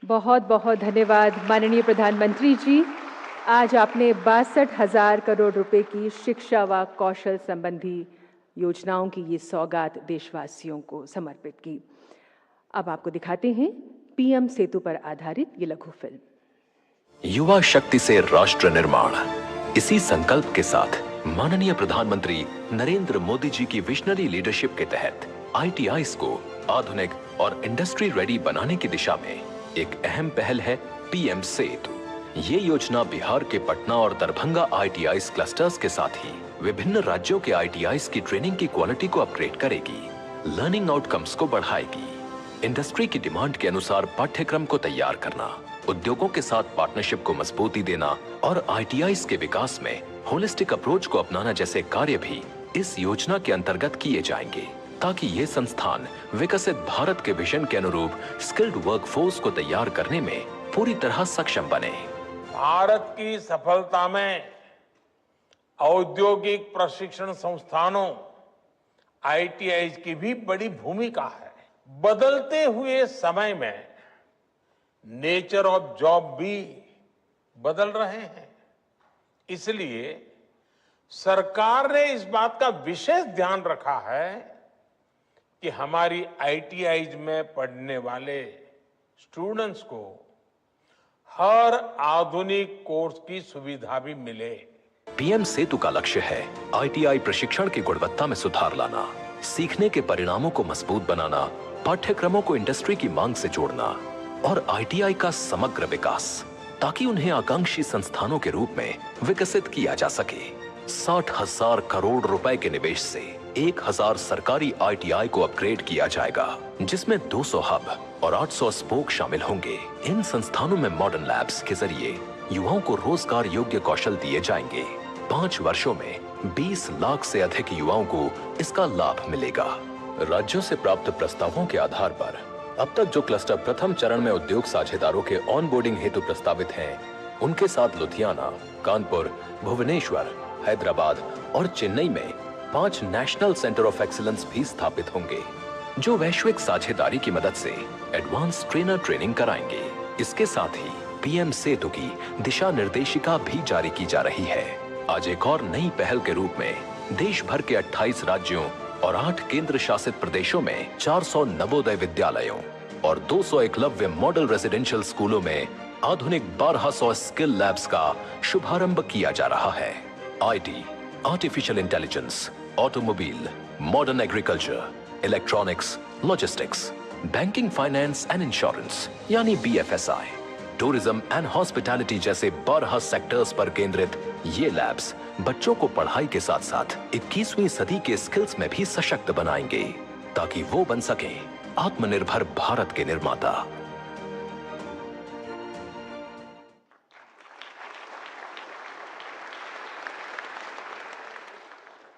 [SPEAKER 1] बहुत बहुत धन्यवाद माननीय प्रधानमंत्री जी। आज आपने 62,000 करोड़ रुपए की शिक्षा व कौशल संबंधी योजनाओं की ये सौगात देशवासियों को समर्पित की। अब आपको दिखाते हैं पीएम सेतु पर आधारित ये लघु फिल्म।
[SPEAKER 3] युवा शक्ति से राष्ट्र निर्माण, इसी संकल्प के साथ माननीय प्रधानमंत्री नरेंद्र मोदी जी की विजनरी लीडरशिप के तहत ITIs को आधुनिक और इंडस्ट्री रेडी बनाने की दिशा में एक अहम पहल है पीएम सेतु। ये योजना बिहार के पटना और दरभंगा ITIs क्लस्टर्स के साथ ही विभिन्न राज्यों के ITIs की ट्रेनिंग की क्वालिटी को अपग्रेड करेगी, लर्निंग आउटकम्स को बढ़ाएगी, इंडस्ट्री की डिमांड के अनुसार पाठ्यक्रम को तैयार करना, उद्योगों के साथ पार्टनरशिप को मजबूती देना और ITIs के विकास में होलिस्टिक अप्रोच को अपनाना जैसे कार्य भी इस योजना के अंतर्गत किए जाएंगे, ताकि ये संस्थान विकसित भारत के विजन के अनुरूप स्किल्ड वर्कफोर्स को तैयार करने में पूरी तरह सक्षम बने।
[SPEAKER 4] भारत की सफलता में औद्योगिक प्रशिक्षण संस्थानों ITIs की भी बड़ी भूमिका है। बदलते हुए समय में नेचर ऑफ जॉब भी बदल रहे हैं, इसलिए सरकार ने इस बात का विशेष ध्यान रखा है कि हमारी ITIs में पढ़ने वाले स्टूडेंट्स को हर आधुनिक कोर्स की सुविधा भी मिले।
[SPEAKER 3] पीएम सेतु का लक्ष्य है ITI प्रशिक्षण की गुणवत्ता में सुधार लाना, सीखने के परिणामों को मजबूत बनाना, पाठ्यक्रमों को इंडस्ट्री की मांग से जोड़ना और ITI का समग्र विकास, ताकि उन्हें आकांक्षी संस्थानों के रूप में विकसित किया जा सके। 60,000 करोड़ रुपए के निवेश से 1,000 सरकारी ITI को अपग्रेड किया जाएगा, जिसमें 200 हब और 800 स्पोक शामिल होंगे। इन संस्थानों में मॉडर्न लैब्स के जरिए युवाओं को रोजगार योग्य कौशल दिए जाएंगे। 5 वर्षों में 20 लाख से अधिक युवाओं को इसका लाभ मिलेगा। राज्यों से प्राप्त प्रस्तावों के आधार पर अब तक जो क्लस्टर प्रथम चरण में उद्योग साझेदारों के ऑनबोर्डिंग हेतु प्रस्तावित हैं, उनके साथ लुधियाना, कानपुर, भुवनेश्वर, हैदराबाद और चेन्नई में 5 नेशनल सेंटर ऑफ एक्सीलेंस भी स्थापित होंगे, जो वैश्विक साझेदारी की मदद से एडवांस ट्रेनर ट्रेनिंग कराएंगे। इसके साथ ही पीएम सेतु की दिशा निर्देशिका भी जारी की जा रही है। आज एक और नई पहल के रूप में देश भर के 28 राज्यों और 8 केंद्र शासित प्रदेशों में 400 नवोदय विद्यालयों और 200 एकलव्य मॉडल रेजिडेंशियल स्कूलों में आधुनिक 1200 स्किल लैब्स का शुभारंभ किया जा रहा है। IT, artificial intelligence, automobile, modern agriculture, electronics, logistics, banking, finance and insurance यानी BFSI, टूरिज्म एंड हॉस्पिटैलिटी जैसे 12 सेक्टर्स पर केंद्रित ये लैब्स बच्चों को पढ़ाई के साथ साथ 21वीं सदी के स्किल्स में भी सशक्त बनाएंगे, ताकि वो बन सके आत्मनिर्भर भारत के निर्माता।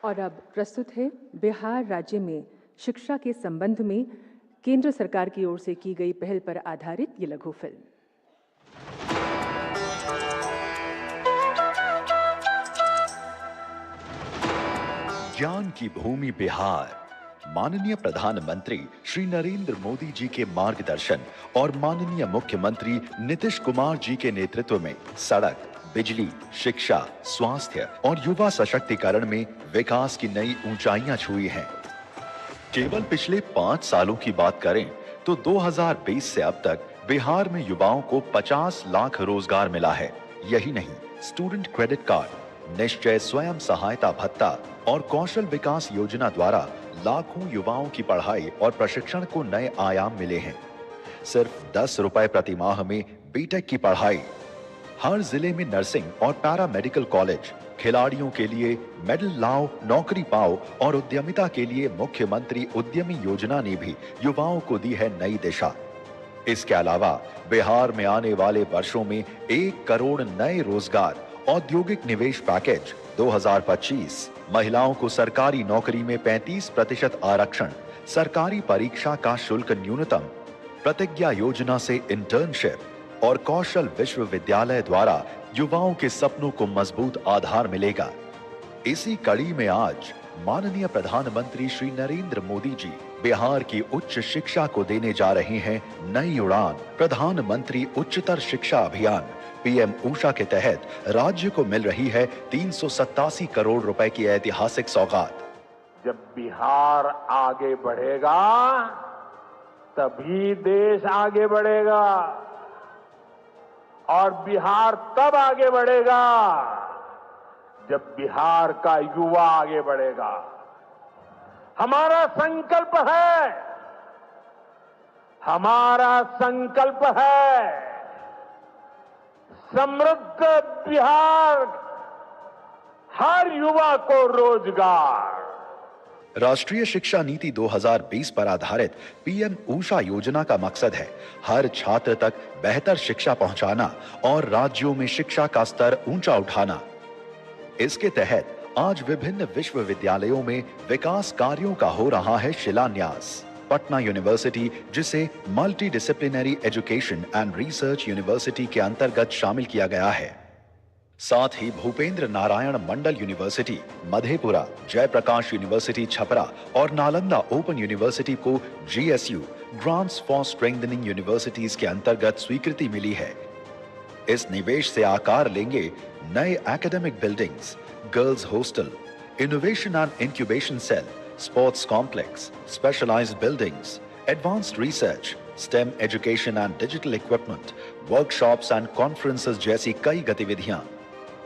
[SPEAKER 1] और अब प्रस्तुत है बिहार राज्य में शिक्षा के संबंध में केंद्र सरकार की ओर से की गई पहल पर आधारित ये लघु फिल्म।
[SPEAKER 10] ज्ञान की भूमि बिहार माननीय प्रधानमंत्री श्री नरेंद्र मोदी जी के मार्गदर्शन और माननीय मुख्यमंत्री नीतीश कुमार जी के नेतृत्व में सड़क, बिजली, शिक्षा, स्वास्थ्य और युवा सशक्तिकरण में विकास की नई ऊंचाइयां छुई हैं। केवल पिछले 5 सालों की बात करें तो 2020 से अब तक बिहार में युवाओं को 50 लाख रोजगार मिला है। यही नहीं, स्टूडेंट क्रेडिट कार्ड, निश्चय स्वयं सहायता भत्ता और कौशल विकास योजना द्वारा लाखों युवाओं की पढ़ाई और प्रशिक्षण को नए आयाम मिले हैं। सिर्फ 10 रुपए प्रति माह में बीटेक की पढ़ाई, हर जिले में नर्सिंग और पैरामेडिकल कॉलेज, खिलाड़ियों के लिए मेडल लाओ, नौकरी पाओ और उद्यमिता के लिए मुख्यमंत्री उद्यमी योजना ने भी युवाओं को दी है नई दिशा। इसके अलावा बिहार में आने वाले वर्षों में 1 करोड़ नए रोजगार, औद्योगिक निवेश पैकेज 2025, महिलाओं को सरकारी नौकरी में 35% आरक्षण, सरकारी परीक्षा का शुल्क न्यूनतम, प्रतिज्ञा योजना से इंटर्नशिप और कौशल विश्वविद्यालय द्वारा युवाओं के सपनों को मजबूत आधार मिलेगा। इसी कड़ी में आज माननीय प्रधानमंत्री श्री नरेंद्र मोदी जी बिहार की उच्च शिक्षा को देने जा रहे हैं नई उड़ान। प्रधानमंत्री उच्चतर शिक्षा अभियान पीएम ऊषा के तहत राज्य को मिल रही है 387 करोड़ रुपए की ऐतिहासिक सौगात।
[SPEAKER 11] जब बिहार आगे बढ़ेगा तभी देश आगे बढ़ेगा, और बिहार तब आगे बढ़ेगा जब बिहार का युवा आगे बढ़ेगा। हमारा संकल्प है समृद्ध बिहार, हर युवा को रोजगार।
[SPEAKER 10] राष्ट्रीय शिक्षा नीति 2020 पर आधारित पीएम ऊषा योजना का मकसद है हर छात्र तक बेहतर शिक्षा पहुंचाना और राज्यों में शिक्षा का स्तर ऊंचा उठाना। इसके तहत आज विभिन्न विश्वविद्यालयों में विकास कार्यों का हो रहा है शिलान्यास। पटना यूनिवर्सिटी, जिसे multi disciplinary education and research university के अंतर्गत शामिल किया गया है। साथ ही भूपेंद्र नारायण मंडल यूनिवर्सिटी, मधेपुरा, जयप्रकाश यूनिवर्सिटी छपरा और नालंदा ओपन यूनिवर्सिटी को GSU grants for strengthening universities के अंतर्गत स्वीकृति मिली है। इस निवेश से आकार लेंगे नए academic buildings, girls hostel, innovation and incubation cell, sports complex, specialised buildings, advanced research, STEM education and digital equipment, workshops and conferences जैसी कई गतिविधियां।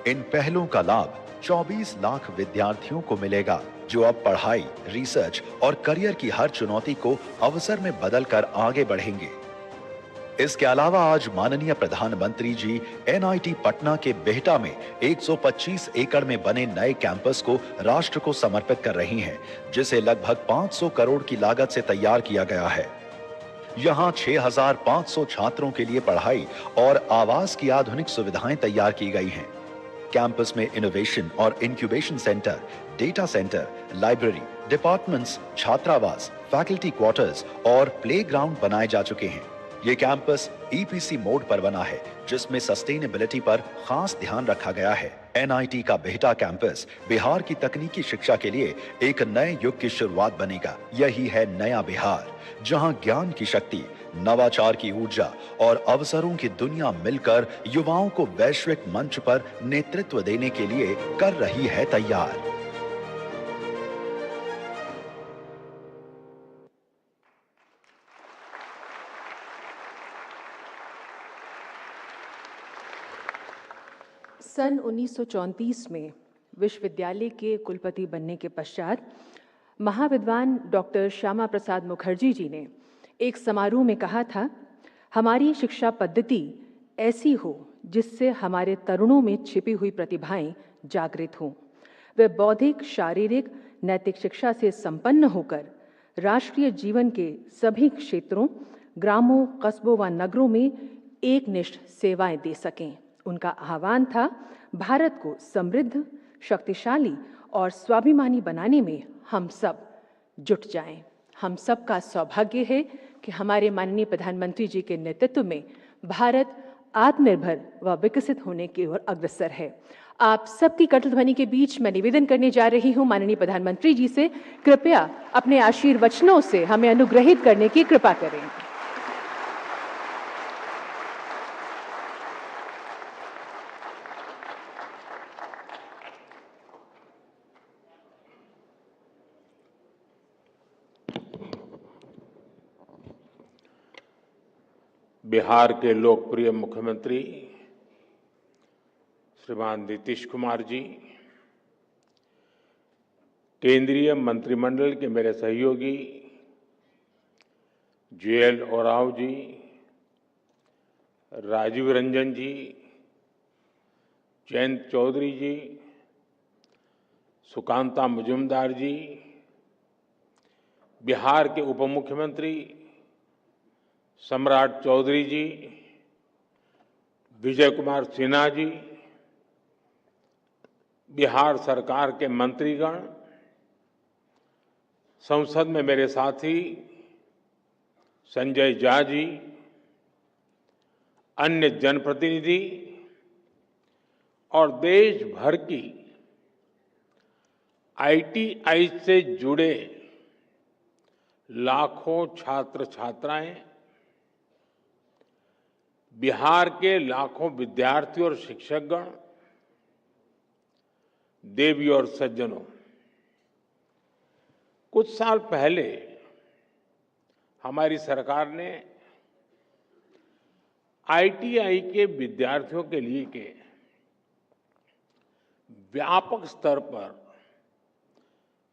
[SPEAKER 10] इन पहलों का लाभ 24 लाख विद्यार्थियों को मिलेगा, जो अब पढ़ाई, रिसर्च और करियर की हर चुनौती को अवसर में बदलकर आगे बढ़ेंगे। इसके अलावा आज माननीय प्रधानमंत्री जी NIT पटना के बिहटा में 125 एकड़ में बने नए कैंपस को राष्ट्र को समर्पित कर रही हैं, जिसे लगभग 500 करोड़ की लागत से तैयार किया गया है। यहाँ 6,500 छात्रों के लिए पढ़ाई और आवास की आधुनिक सुविधाएं तैयार की गई हैं। कैंपस में इनोवेशन और incubation centre, data centre, library, departments, छात्रावास, फैकल्टी क्वार्टर्स और प्लेग्राउंड बनाए जा चुके हैं। ये कैंपस EPC मोड पर बना है, जिसमें सस्टेनेबिलिटी पर खास ध्यान रखा गया है। NIT का बिहटा कैंपस बिहार की तकनीकी शिक्षा के लिए एक नए युग की शुरुआत बनेगा। यही है नया बिहार, जहां ज्ञान की शक्ति, नवाचार की ऊर्जा और अवसरों की दुनिया मिलकर युवाओं को वैश्विक मंच पर नेतृत्व देने के लिए कर रही है तैयार।
[SPEAKER 1] सन 1934 में विश्वविद्यालय के कुलपति बनने के पश्चात महाविद्वान डॉक्टर श्यामा प्रसाद मुखर्जी जी ने एक समारोह में कहा था, हमारी शिक्षा पद्धति ऐसी हो जिससे हमारे तरुणों में छिपी हुई प्रतिभाएं जागृत हों। वे बौद्धिक, शारीरिक, नैतिक शिक्षा से संपन्न होकर राष्ट्रीय जीवन के सभी क्षेत्रों, ग्रामों, कस्बों व नगरों में एकनिष्ठ सेवाएं दे सकें। उनका आह्वान था, भारत को समृद्ध, शक्तिशाली और स्वाभिमानी बनाने में हम सब जुट जाएं। हम सब का सौभाग्य है कि हमारे माननीय प्रधानमंत्री जी के नेतृत्व में भारत आत्मनिर्भर व विकसित होने की ओर अग्रसर है। आप सबकी कटुध्वनि के बीच मैं निवेदन करने जा रही हूं माननीय प्रधानमंत्री जी से, कृपया अपने आशीर्वचनों से हमें अनुग्रहित करने की कृपा करें।
[SPEAKER 11] बिहार के लोकप्रिय मुख्यमंत्री श्रीमान नीतीश कुमार जी, केंद्रीय मंत्रिमंडल के मेरे सहयोगी JL ओरांव जी, राजीव रंजन जी, जयंत चौधरी जी, सुकांता मुजुमदार जी, बिहार के उप मुख्यमंत्री सम्राट चौधरी जी, विजय कुमार सिन्हा जी, बिहार सरकार के मंत्रीगण, संसद में मेरे साथी संजय झा जी, अन्य जनप्रतिनिधि और देश भर की ITI से जुड़े लाखों छात्र छात्राएं, बिहार के लाखों विद्यार्थी और शिक्षकगण, देवी और सज्जनों, कुछ साल पहले हमारी सरकार ने ITI के विद्यार्थियों के लिए के व्यापक स्तर पर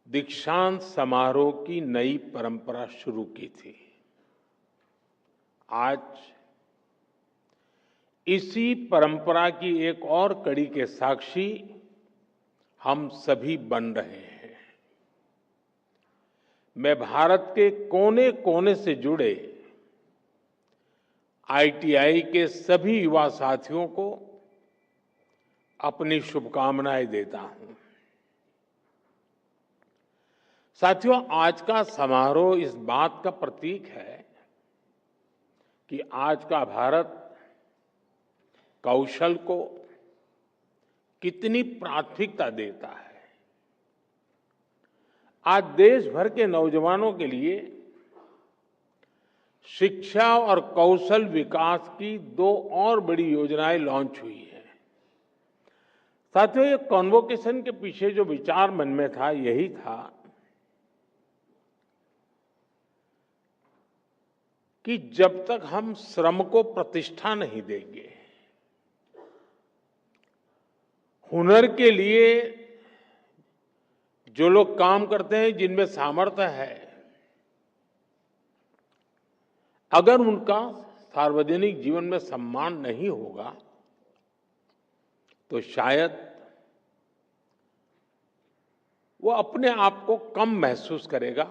[SPEAKER 11] दीक्षांत समारोह की नई परंपरा शुरू की थी। आज इसी परंपरा की एक और कड़ी के साक्षी हम सभी बन रहे हैं। मैं भारत के कोने कोने से जुड़े ITI के सभी युवा साथियों को अपनी शुभकामनाएं देता हूं। साथियों, आज का समारोह इस बात का प्रतीक है कि आज का भारत कौशल को कितनी प्राथमिकता देता है। आज देश भर के नौजवानों के लिए शिक्षा और कौशल विकास की 2 और बड़ी योजनाएं लॉन्च हुई हैं। साथियों, ये कॉन्वोकेशन के पीछे जो विचार मन में था, यही था कि जब तक हम श्रम को प्रतिष्ठा नहीं देंगे, हुनर के लिए जो लोग काम करते हैं, जिनमें सामर्थ्य है, अगर उनका सार्वजनिक जीवन में सम्मान नहीं होगा तो शायद वो अपने आप को कम महसूस करेगा।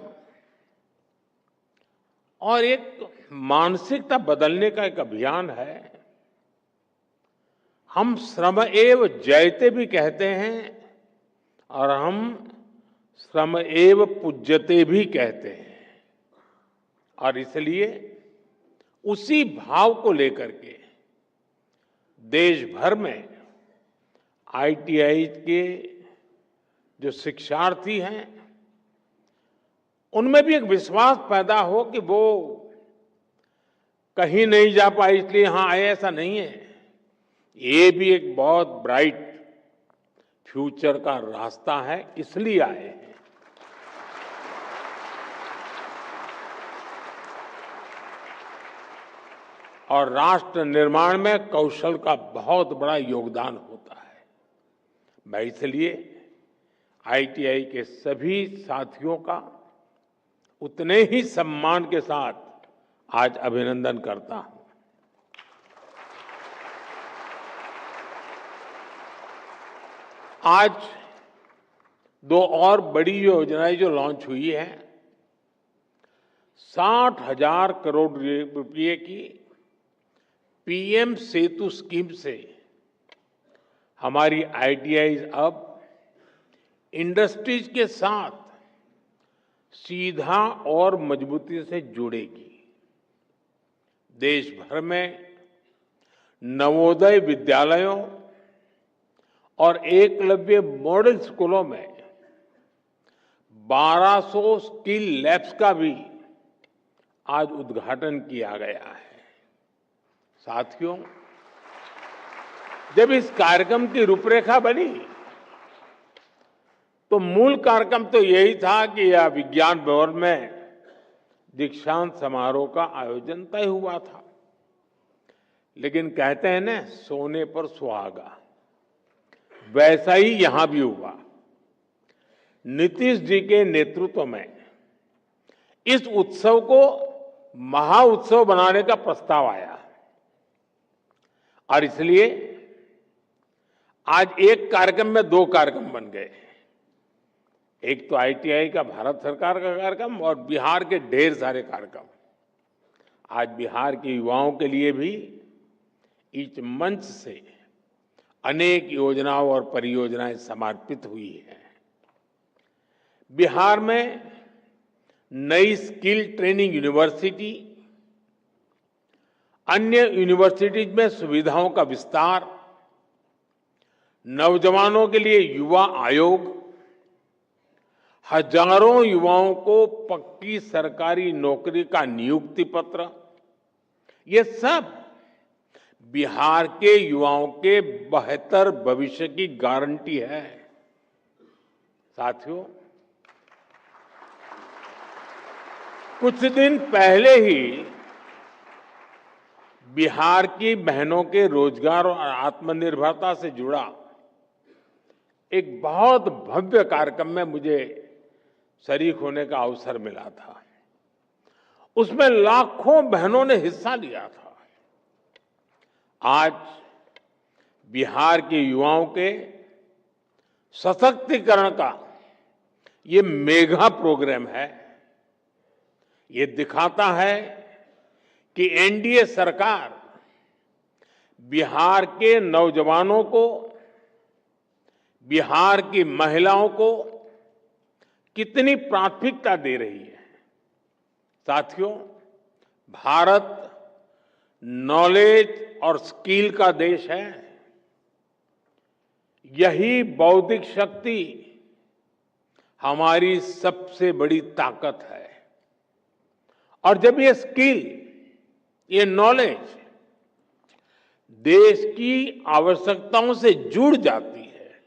[SPEAKER 11] और एक मानसिकता बदलने का एक अभियान है। हम श्रम एव जयते भी कहते हैं और हम श्रम एव पूज्यते भी कहते हैं। और इसलिए उसी भाव को लेकर के देश भर में ITI के जो शिक्षार्थी हैं, उनमें भी एक विश्वास पैदा हो कि वो कहीं नहीं जा पाए इसलिए यहां आए, ऐसा नहीं है। ये भी एक बहुत ब्राइट फ्यूचर का रास्ता है, इसलिए आए हैं। और राष्ट्र निर्माण में कौशल का बहुत बड़ा योगदान होता है। मैं इसलिए ITI के सभी साथियों का उतने ही सम्मान के साथ आज अभिनंदन करता हूं। आज दो और बड़ी योजनाएं जो लॉन्च हुई है, 60,000 करोड़ रुपए की पीएम सेतु स्कीम से हमारी आईटीआईज अब इंडस्ट्रीज के साथ सीधा और मजबूती से जुड़ेगी। देश भर में नवोदय विद्यालयों और एकलव्य मॉडल स्कूलों में 1200 स्किल लैब्स का भी आज उद्घाटन किया गया है। साथियों, जब इस कार्यक्रम की रूपरेखा बनी तो मूल कार्यक्रम तो यही था कि यह विज्ञान भवन में दीक्षांत समारोह का आयोजन तय हुआ था। लेकिन कहते हैं ना, सोने पर सुहागा, वैसा ही यहां भी हुआ। नीतीश जी के नेतृत्व में इस उत्सव को महाउत्सव बनाने का प्रस्ताव आया और इसलिए आज एक कार्यक्रम में दो कार्यक्रम बन गए। एक तो आईटीआई का भारत सरकार का कार्यक्रम और बिहार के ढेर सारे कार्यक्रम। आज बिहार के युवाओं के लिए भी इस मंच से अनेक योजनाओं और परियोजनाएं समर्पित हुई हैं। बिहार में नई स्किल ट्रेनिंग यूनिवर्सिटी, अन्य यूनिवर्सिटीज में सुविधाओं का विस्तार, नौजवानों के लिए युवा आयोग, हजारों युवाओं को पक्की सरकारी नौकरी का नियुक्ति पत्र, ये सब बिहार के युवाओं के बेहतर भविष्य की गारंटी है। साथियों, कुछ दिन पहले ही बिहार की बहनों के रोजगार और आत्मनिर्भरता से जुड़ा एक बहुत भव्य कार्यक्रम में मुझे शरीक होने का अवसर मिला था। उसमें लाखों बहनों ने हिस्सा लिया था। आज बिहार के युवाओं के सशक्तिकरण का ये मेगा प्रोग्राम है। ये दिखाता है कि एनडीए सरकार बिहार के नौजवानों को, बिहार की महिलाओं को कितनी प्राथमिकता दे रही है। साथियों, भारत नॉलेज और स्किल का देश है। यही बौद्धिक शक्ति हमारी सबसे बड़ी ताकत है। और जब ये स्किल, ये नॉलेज देश की आवश्यकताओं से जुड़ जाती है,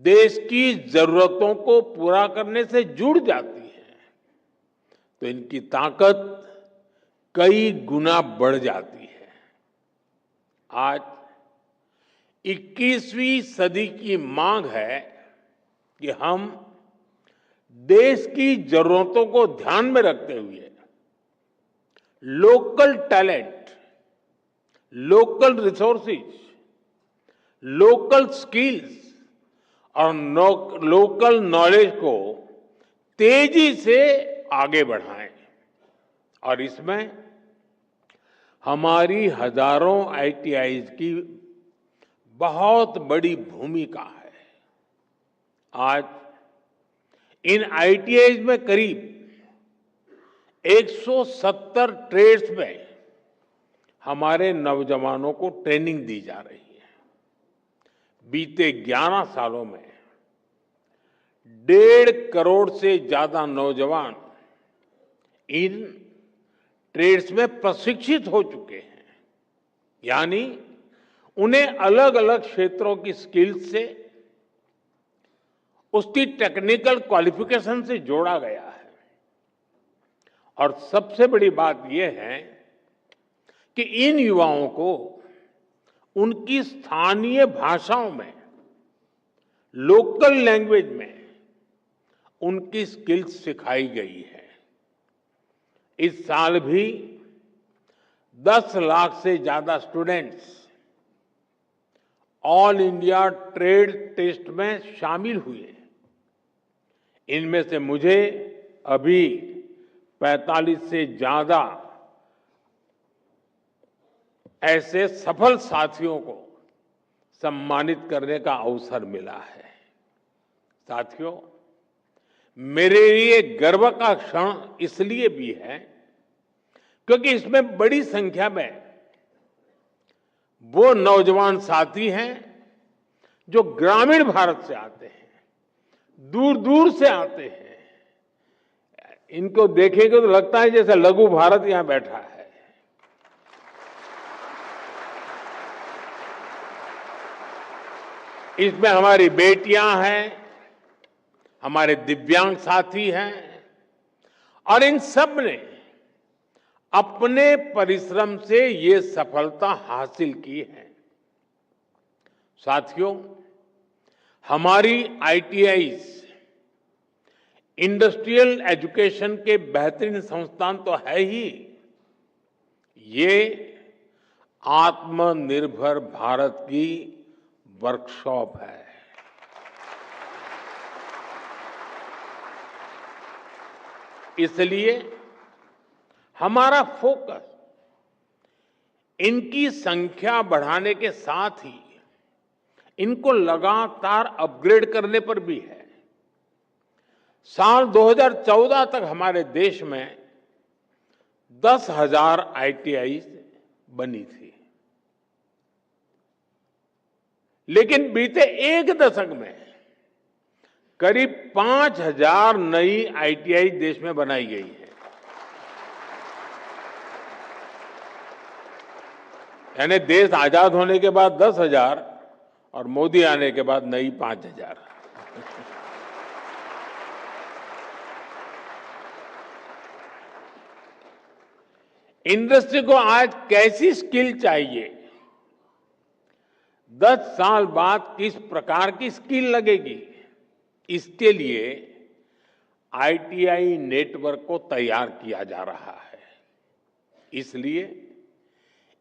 [SPEAKER 11] देश की जरूरतों को पूरा करने से जुड़ जाती है, तो इनकी ताकत कई गुना बढ़ जाती है। आज 21वीं सदी की मांग है कि हम देश की जरूरतों को ध्यान में रखते हुए local talent, local resources, local skills और लोकल नॉलेज को तेजी से आगे बढ़ाएं। और इसमें हमारी हजारों आईटीआईज की बहुत बड़ी भूमिका है। आज इन आईटीआईज में करीब 170 ट्रेड्स में हमारे नौजवानों को ट्रेनिंग दी जा रही है। बीते 11 सालों में 1.5 करोड़ से ज्यादा नौजवान इन ट्रेड्स में प्रशिक्षित हो चुके हैं। यानी उन्हें अलग अलग क्षेत्रों की स्किल्स से, उसकी टेक्निकल क्वालिफिकेशन से जोड़ा गया है। और सबसे बड़ी बात यह है कि इन युवाओं को उनकी स्थानीय भाषाओं में, लोकल लैंग्वेज में उनकी स्किल्स सिखाई गई है। इस साल भी 10 लाख से ज्यादा students all India trade test में शामिल हुए। इनमें से मुझे अभी 45 से ज्यादा ऐसे सफल साथियों को सम्मानित करने का अवसर मिला है। साथियों, मेरे लिए गर्व का क्षण इसलिए भी है क्योंकि इसमें बड़ी संख्या में वो नौजवान साथी हैं जो ग्रामीण भारत से आते हैं, दूर दूर से आते हैं। इनको देखेंगे तो लगता है जैसे लघु भारत यहां बैठा है। इसमें हमारी बेटियां हैं, हमारे दिव्यांग साथी हैं और इन सब ने अपने परिश्रम से ये सफलता हासिल की है। साथियों, हमारी आईटीआईज इंडस्ट्रियल एजुकेशन के बेहतरीन संस्थान तो है ही, ये आत्मनिर्भर भारत की वर्कशॉप है। इसलिए हमारा फोकस इनकी संख्या बढ़ाने के साथ ही इनको लगातार अपग्रेड करने पर भी है। साल 2014 तक हमारे देश में 10,000 आईटीआई बनी थी, लेकिन बीते एक दशक में करीब 5,000 नई आईटीआई देश में बनाई गई है। यानी देश आजाद होने के बाद 10,000 और मोदी आने के बाद नई 5,000। इंडस्ट्री को आज कैसी स्किल चाहिए, 10 साल बाद किस प्रकार की स्किल लगेगी, इसके लिए आईटीआई नेटवर्क को तैयार किया जा रहा है। इसलिए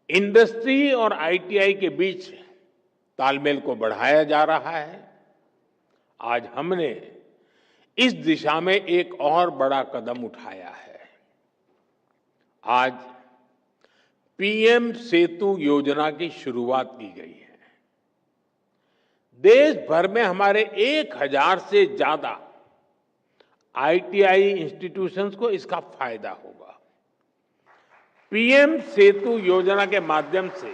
[SPEAKER 11] इंडस्ट्री और आईटीआई के बीच तालमेल को बढ़ाया जा रहा है। आज हमने इस दिशा में एक और बड़ा कदम उठाया है। आज पीएम सेतु योजना की शुरुआत की गई है। देश भर में हमारे 1,000 से ज्यादा आईटीआई इंस्टीट्यूशंस को इसका फायदा होगा। पीएम सेतु योजना के माध्यम से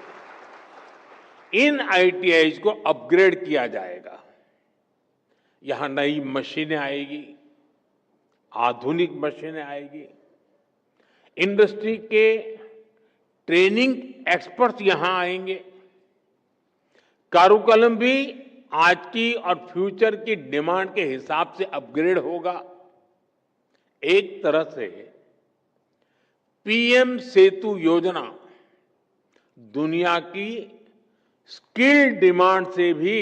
[SPEAKER 11] इन आईटीआईज को अपग्रेड किया जाएगा। यहां नई मशीनें आएगी, आधुनिक मशीनें आएगी, इंडस्ट्री के ट्रेनिंग एक्सपर्ट्स यहां आएंगे, कारुकलम भी आज की और फ्यूचर की डिमांड के हिसाब से अपग्रेड होगा। एक तरह से पीएम सेतु योजना दुनिया की स्किल डिमांड से भी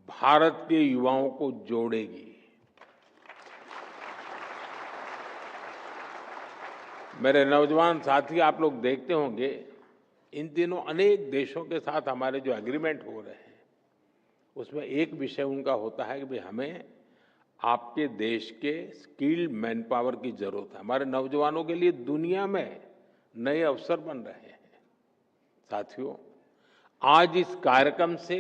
[SPEAKER 11] भारत के युवाओं को जोड़ेगी। मेरे नौजवान साथी, आप लोग देखते होंगे इन दिनों अनेक देशों के साथ हमारे जो एग्रीमेंट हो रहे हैं उसमें एक विषय उनका होता है कि भाई हमें आपके देश के स्किल्ड मैन पावर की जरूरत है। हमारे नौजवानों के लिए दुनिया में नए अवसर बन रहे हैं। साथियों, आज इस कार्यक्रम से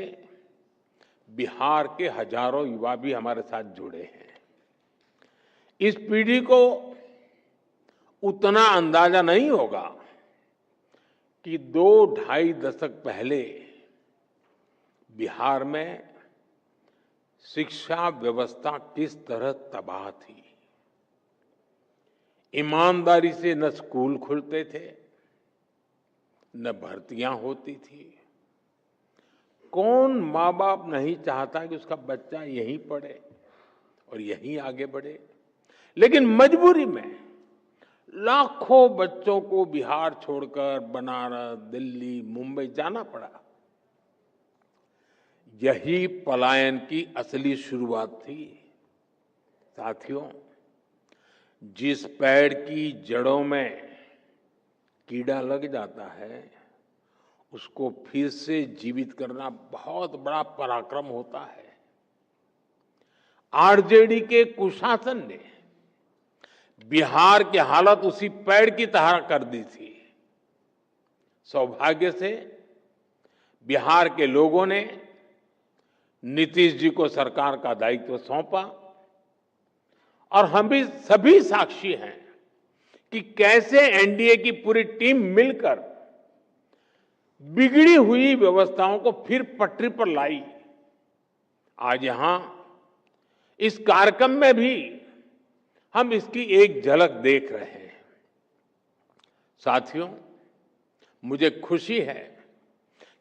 [SPEAKER 11] बिहार के हजारों युवा भी हमारे साथ जुड़े हैं। इस पीढ़ी को उतना अंदाजा नहीं होगा कि 2-2.5 दशक पहले बिहार में शिक्षा व्यवस्था किस तरह तबाह थी। ईमानदारी से न स्कूल खुलते थे, न भर्तियां होती थी। कौन माँ बाप नहीं चाहता कि उसका बच्चा यहीं पढ़े और यहीं आगे बढ़े, लेकिन मजबूरी में लाखों बच्चों को बिहार छोड़कर बनारस, दिल्ली, मुंबई जाना पड़ा। यही पलायन की असली शुरुआत थी। साथियों, जिस पेड़ की जड़ों में कीड़ा लग जाता है उसको फिर से जीवित करना बहुत बड़ा पराक्रम होता है। आरजेडी के कुशासन ने बिहार की हालत उसी पेड़ की तरह कर दी थी। सौभाग्य से बिहार के लोगों ने नीतीश जी को सरकार का दायित्व सौंपा और हम भी सभी साक्षी हैं कि कैसे एनडीए की पूरी टीम मिलकर बिगड़ी हुई व्यवस्थाओं को फिर पटरी पर लाई। आज यहां इस कार्यक्रम में भी हम इसकी एक झलक देख रहे हैं। साथियों, मुझे खुशी है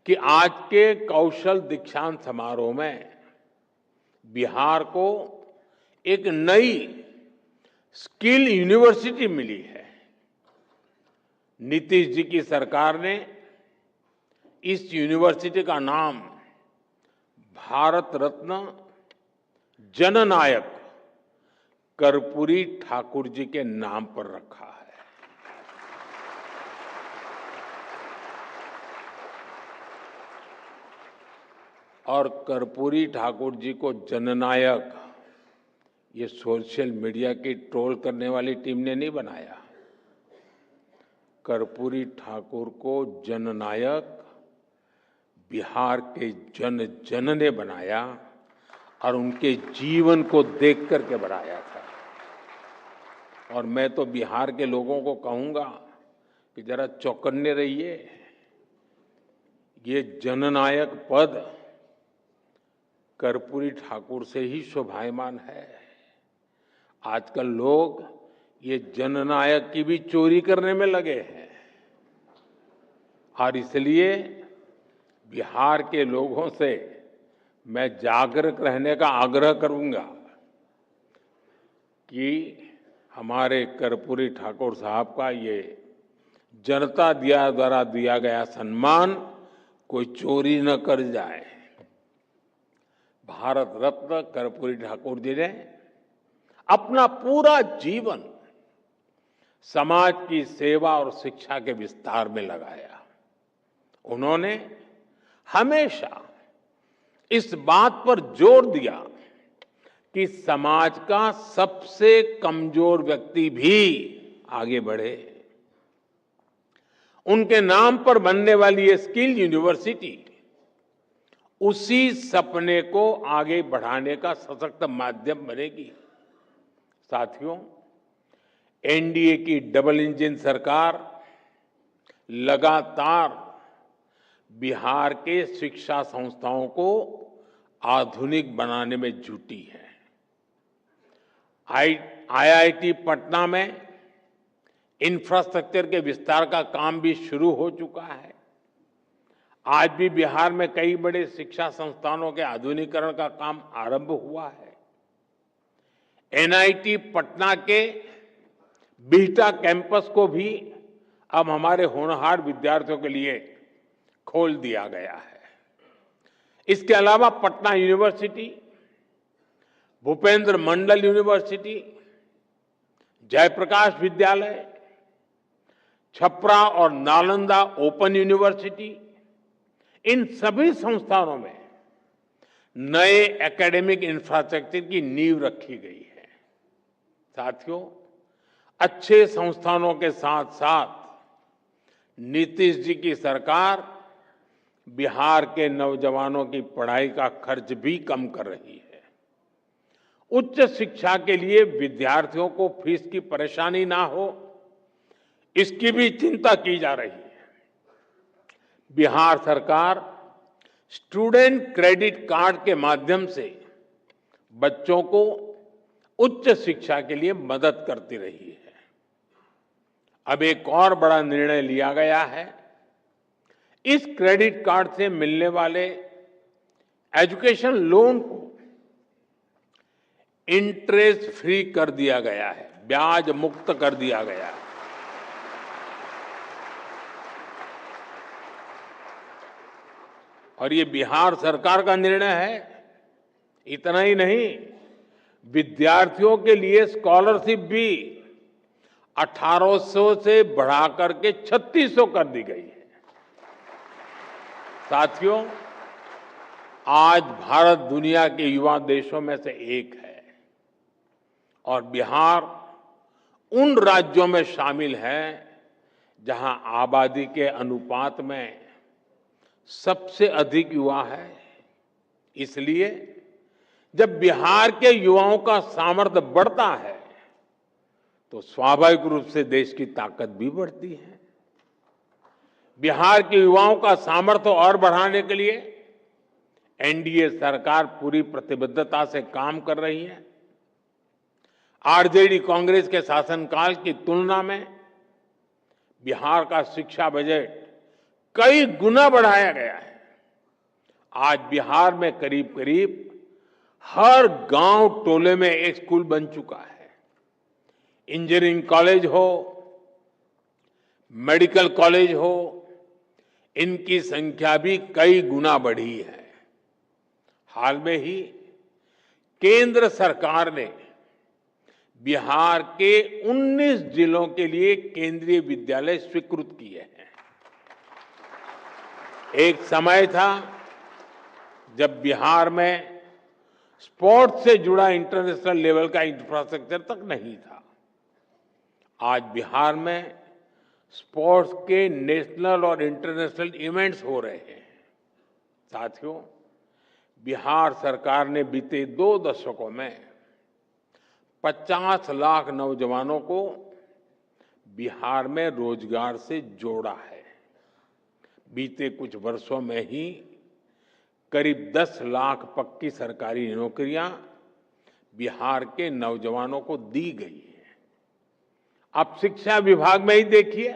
[SPEAKER 11] कि आज के कौशल दीक्षांत समारोह में बिहार को एक नई स्किल यूनिवर्सिटी मिली है। नीतीश जी की सरकार ने इस यूनिवर्सिटी का नाम भारत रत्न जननायक कर्पूरी ठाकुर जी के नाम पर रखा है। और कर्पूरी ठाकुर जी को जननायक ये सोशल मीडिया की ट्रोल करने वाली टीम ने नहीं बनाया। कर्पूरी ठाकुर को जननायक बिहार के जन जन ने बनाया और उनके जीवन को देख करके बनाया था। और मैं तो बिहार के लोगों को कहूंगा कि जरा चौकन्ने रहिए। ये जननायक पद कर्पूरी ठाकुर से ही शोभायमान है। आजकल लोग ये जननायक की भी चोरी करने में लगे हैं और इसलिए बिहार के लोगों से मैं जागरूक रहने का आग्रह करूंगा कि हमारे कर्पूरी ठाकुर साहब का ये जनता द्वारा दिया गया सम्मान कोई चोरी न कर जाए। भारत रत्न कर्पूरी ठाकुर जी ने अपना पूरा जीवन समाज की सेवा और शिक्षा के विस्तार में लगाया। उन्होंने हमेशा इस बात पर जोर दिया कि समाज का सबसे कमजोर व्यक्ति भी आगे बढ़े। उनके नाम पर बनने वाली ये स्किल यूनिवर्सिटी उसी सपने को आगे बढ़ाने का सशक्त माध्यम बनेगी। साथियों, एनडीए की डबल इंजन सरकार लगातार बिहार के शिक्षा संस्थाओं को आधुनिक बनाने में जुटी है। आईआईटी पटना में इंफ्रास्ट्रक्चर के विस्तार का काम भी शुरू हो चुका है। आज भी बिहार में कई बड़े शिक्षा संस्थानों के आधुनिकीकरण का काम आरंभ हुआ है। एनआईटी पटना के बिहटा कैंपस को भी अब हमारे होनहार विद्यार्थियों के लिए खोल दिया गया है। इसके अलावा पटना यूनिवर्सिटी, भूपेंद्र मंडल यूनिवर्सिटी, जयप्रकाश विद्यालय, छपरा और नालंदा ओपन यूनिवर्सिटी, इन सभी संस्थानों में नए एकेडमिक इंफ्रास्ट्रक्चर की नींव रखी गई है। साथियों, अच्छे संस्थानों के साथ साथ नीतीश जी की सरकार बिहार के नौजवानों की पढ़ाई का खर्च भी कम कर रही है। उच्च शिक्षा के लिए विद्यार्थियों को फीस की परेशानी ना हो, इसकी भी चिंता की जा रही है। बिहार सरकार स्टूडेंट क्रेडिट कार्ड के माध्यम से बच्चों को उच्च शिक्षा के लिए मदद करती रही है। अब एक और बड़ा निर्णय लिया गया है। इस क्रेडिट कार्ड से मिलने वाले एजुकेशन लोन को इंटरेस्ट फ्री कर दिया गया है, ब्याज मुक्त कर दिया गया है। और ये बिहार सरकार का निर्णय है। इतना ही नहीं, विद्यार्थियों के लिए स्कॉलरशिप भी 1800 से बढ़ाकर के 3600 कर दी गई है। साथियों, आज भारत दुनिया के युवा देशों में से एक है और बिहार उन राज्यों में शामिल है जहां आबादी के अनुपात में सबसे अधिक युवा है। इसलिए जब बिहार के युवाओं का सामर्थ्य बढ़ता है तो स्वाभाविक रूप से देश की ताकत भी बढ़ती है। बिहार के युवाओं का सामर्थ्य और बढ़ाने के लिए एनडीए सरकार पूरी प्रतिबद्धता से काम कर रही है। आरजेडी कांग्रेस के शासनकाल की तुलना में बिहार का शिक्षा बजट कई गुना बढ़ाया गया है। आज बिहार में करीब करीब हर गांव टोले में एक स्कूल बन चुका है। इंजीनियरिंग कॉलेज हो, मेडिकल कॉलेज हो, इनकी संख्या भी कई गुना बढ़ी है। हाल में ही केंद्र सरकार ने बिहार के 19 जिलों के लिए केंद्रीय विद्यालय स्वीकृत किए हैं। एक समय था जब बिहार में स्पोर्ट्स से जुड़ा इंटरनेशनल लेवल का इंफ्रास्ट्रक्चर तक नहीं था। आज बिहार में स्पोर्ट्स के नेशनल और इंटरनेशनल इवेंट्स हो रहे हैं। साथियों, बिहार सरकार ने बीते 2 दशकों में 50 लाख नौजवानों को बिहार में रोजगार से जोड़ा है। बीते कुछ वर्षों में ही करीब 10 लाख पक्की सरकारी नौकरियां बिहार के नौजवानों को दी गई है। आप शिक्षा विभाग में ही देखिए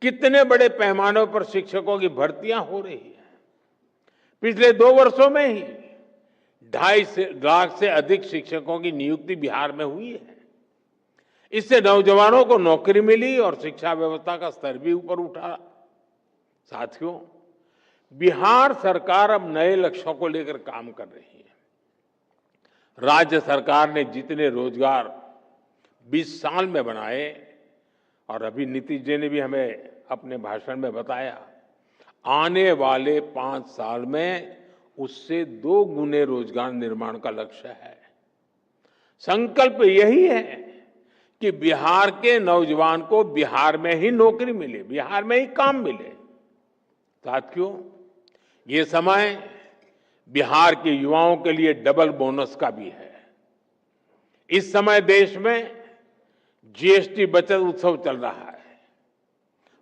[SPEAKER 11] कितने बड़े पैमाने पर शिक्षकों की भर्तियां हो रही है। पिछले 2 वर्षों में ही 2.5 लाख से अधिक शिक्षकों की नियुक्ति बिहार में हुई है। इससे नौजवानों को नौकरी मिली और शिक्षा व्यवस्था का स्तर भी ऊपर उठा। साथियों, बिहार सरकार अब नए लक्ष्यों को लेकर काम कर रही है। राज्य सरकार ने जितने रोजगार 20 साल में बनाए और अभी नीतीश जी ने भी हमें अपने भाषण में बताया, आने वाले 5 साल में उससे 2 गुने रोजगार निर्माण का लक्ष्य है। संकल्प यही है कि बिहार के नौजवान को बिहार में ही नौकरी मिले, बिहार में ही काम मिले। साथियों, ये समय बिहार के युवाओं के लिए डबल बोनस का भी है। इस समय देश में जीएसटी बचत उत्सव चल रहा है।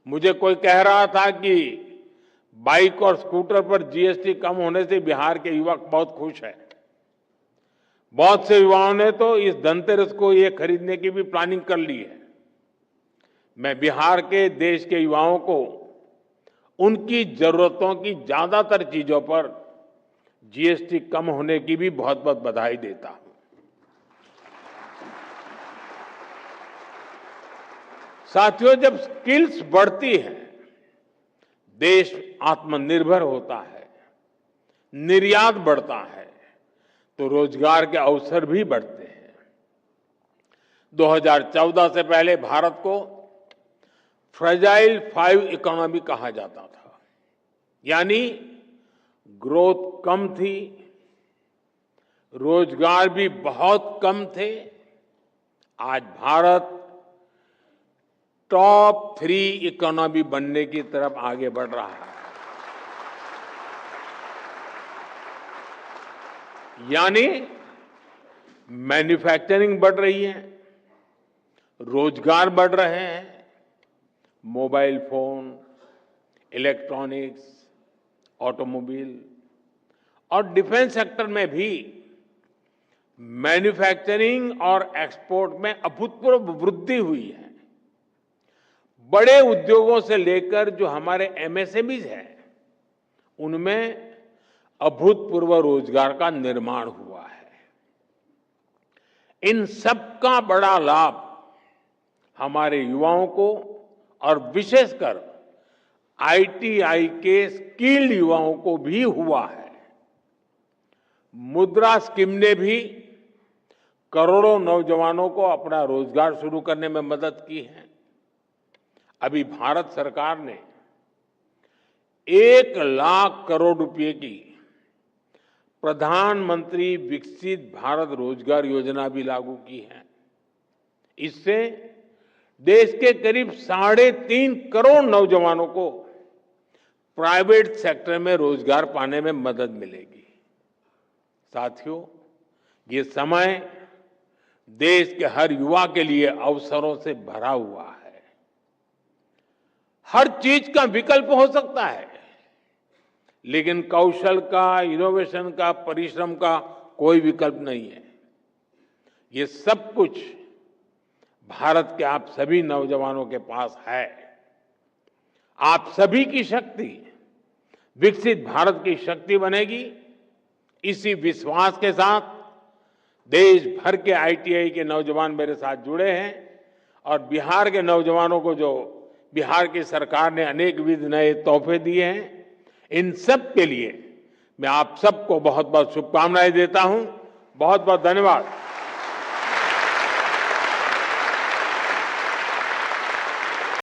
[SPEAKER 11] मुझे कोई कह रहा था कि बाइक और स्कूटर पर जीएसटी कम होने से बिहार के युवा बहुत खुश हैं। बहुत से युवाओं ने तो इस धनतेरस को ये खरीदने की भी प्लानिंग कर ली है। मैं बिहार के देश के युवाओं को उनकी जरूरतों की ज्यादातर चीजों पर जीएसटी कम होने की भी बहुत बहुत बधाई देता हूं। साथियों, जब स्किल्स बढ़ती हैं, देश आत्मनिर्भर होता है, निर्यात बढ़ता है, तो रोजगार के अवसर भी बढ़ते हैं। 2014 से पहले भारत को फ्रेजाइल 5 इकोनॉमी कहा जाता था, यानी ग्रोथ कम थी, रोजगार भी बहुत कम थे। आज भारत टॉप 3 इकोनॉमी बनने की तरफ आगे बढ़ रहा है। यानी मैन्युफैक्चरिंग बढ़ रही है, रोजगार बढ़ रहे हैं, मोबाइल फोन, इलेक्ट्रॉनिक्स, ऑटोमोबाइल और डिफेंस सेक्टर में भी मैन्युफैक्चरिंग और एक्सपोर्ट में अभूतपूर्व वृद्धि हुई है। बड़े उद्योगों से लेकर जो हमारे एमएसएमईज हैं, उनमें अभूतपूर्व रोजगार का निर्माण हुआ है। इन सबका बड़ा लाभ हमारे युवाओं को और विशेषकर आईटीआई के स्किल्ड युवाओं को भी हुआ है। मुद्रा स्कीम ने भी करोड़ों नौजवानों को अपना रोजगार शुरू करने में मदद की है। अभी भारत सरकार ने 1,00,000 करोड़ रुपए की प्रधानमंत्री विकसित भारत रोजगार योजना भी लागू की है। इससे देश के करीब 3.5 करोड़ नौजवानों को प्राइवेट सेक्टर में रोजगार पाने में मदद मिलेगी। साथियों, ये समय देश के हर युवा के लिए अवसरों से भरा हुआ है। हर चीज का विकल्प हो सकता है, लेकिन कौशल का, इनोवेशन का, परिश्रम का कोई विकल्प नहीं है। ये सब कुछ भारत के आप सभी नौजवानों के पास है। आप सभी की शक्ति विकसित भारत की शक्ति बनेगी। इसी विश्वास के साथ देश भर के आईटीआई के नौजवान मेरे साथ जुड़े हैं और बिहार के नौजवानों को जो बिहार की सरकार ने अनेकविध नए तोहफे दिए हैं, इन सब के लिए मैं आप सबको बहुत बहुत शुभकामनाएं देता हूं। बहुत बहुत धन्यवाद।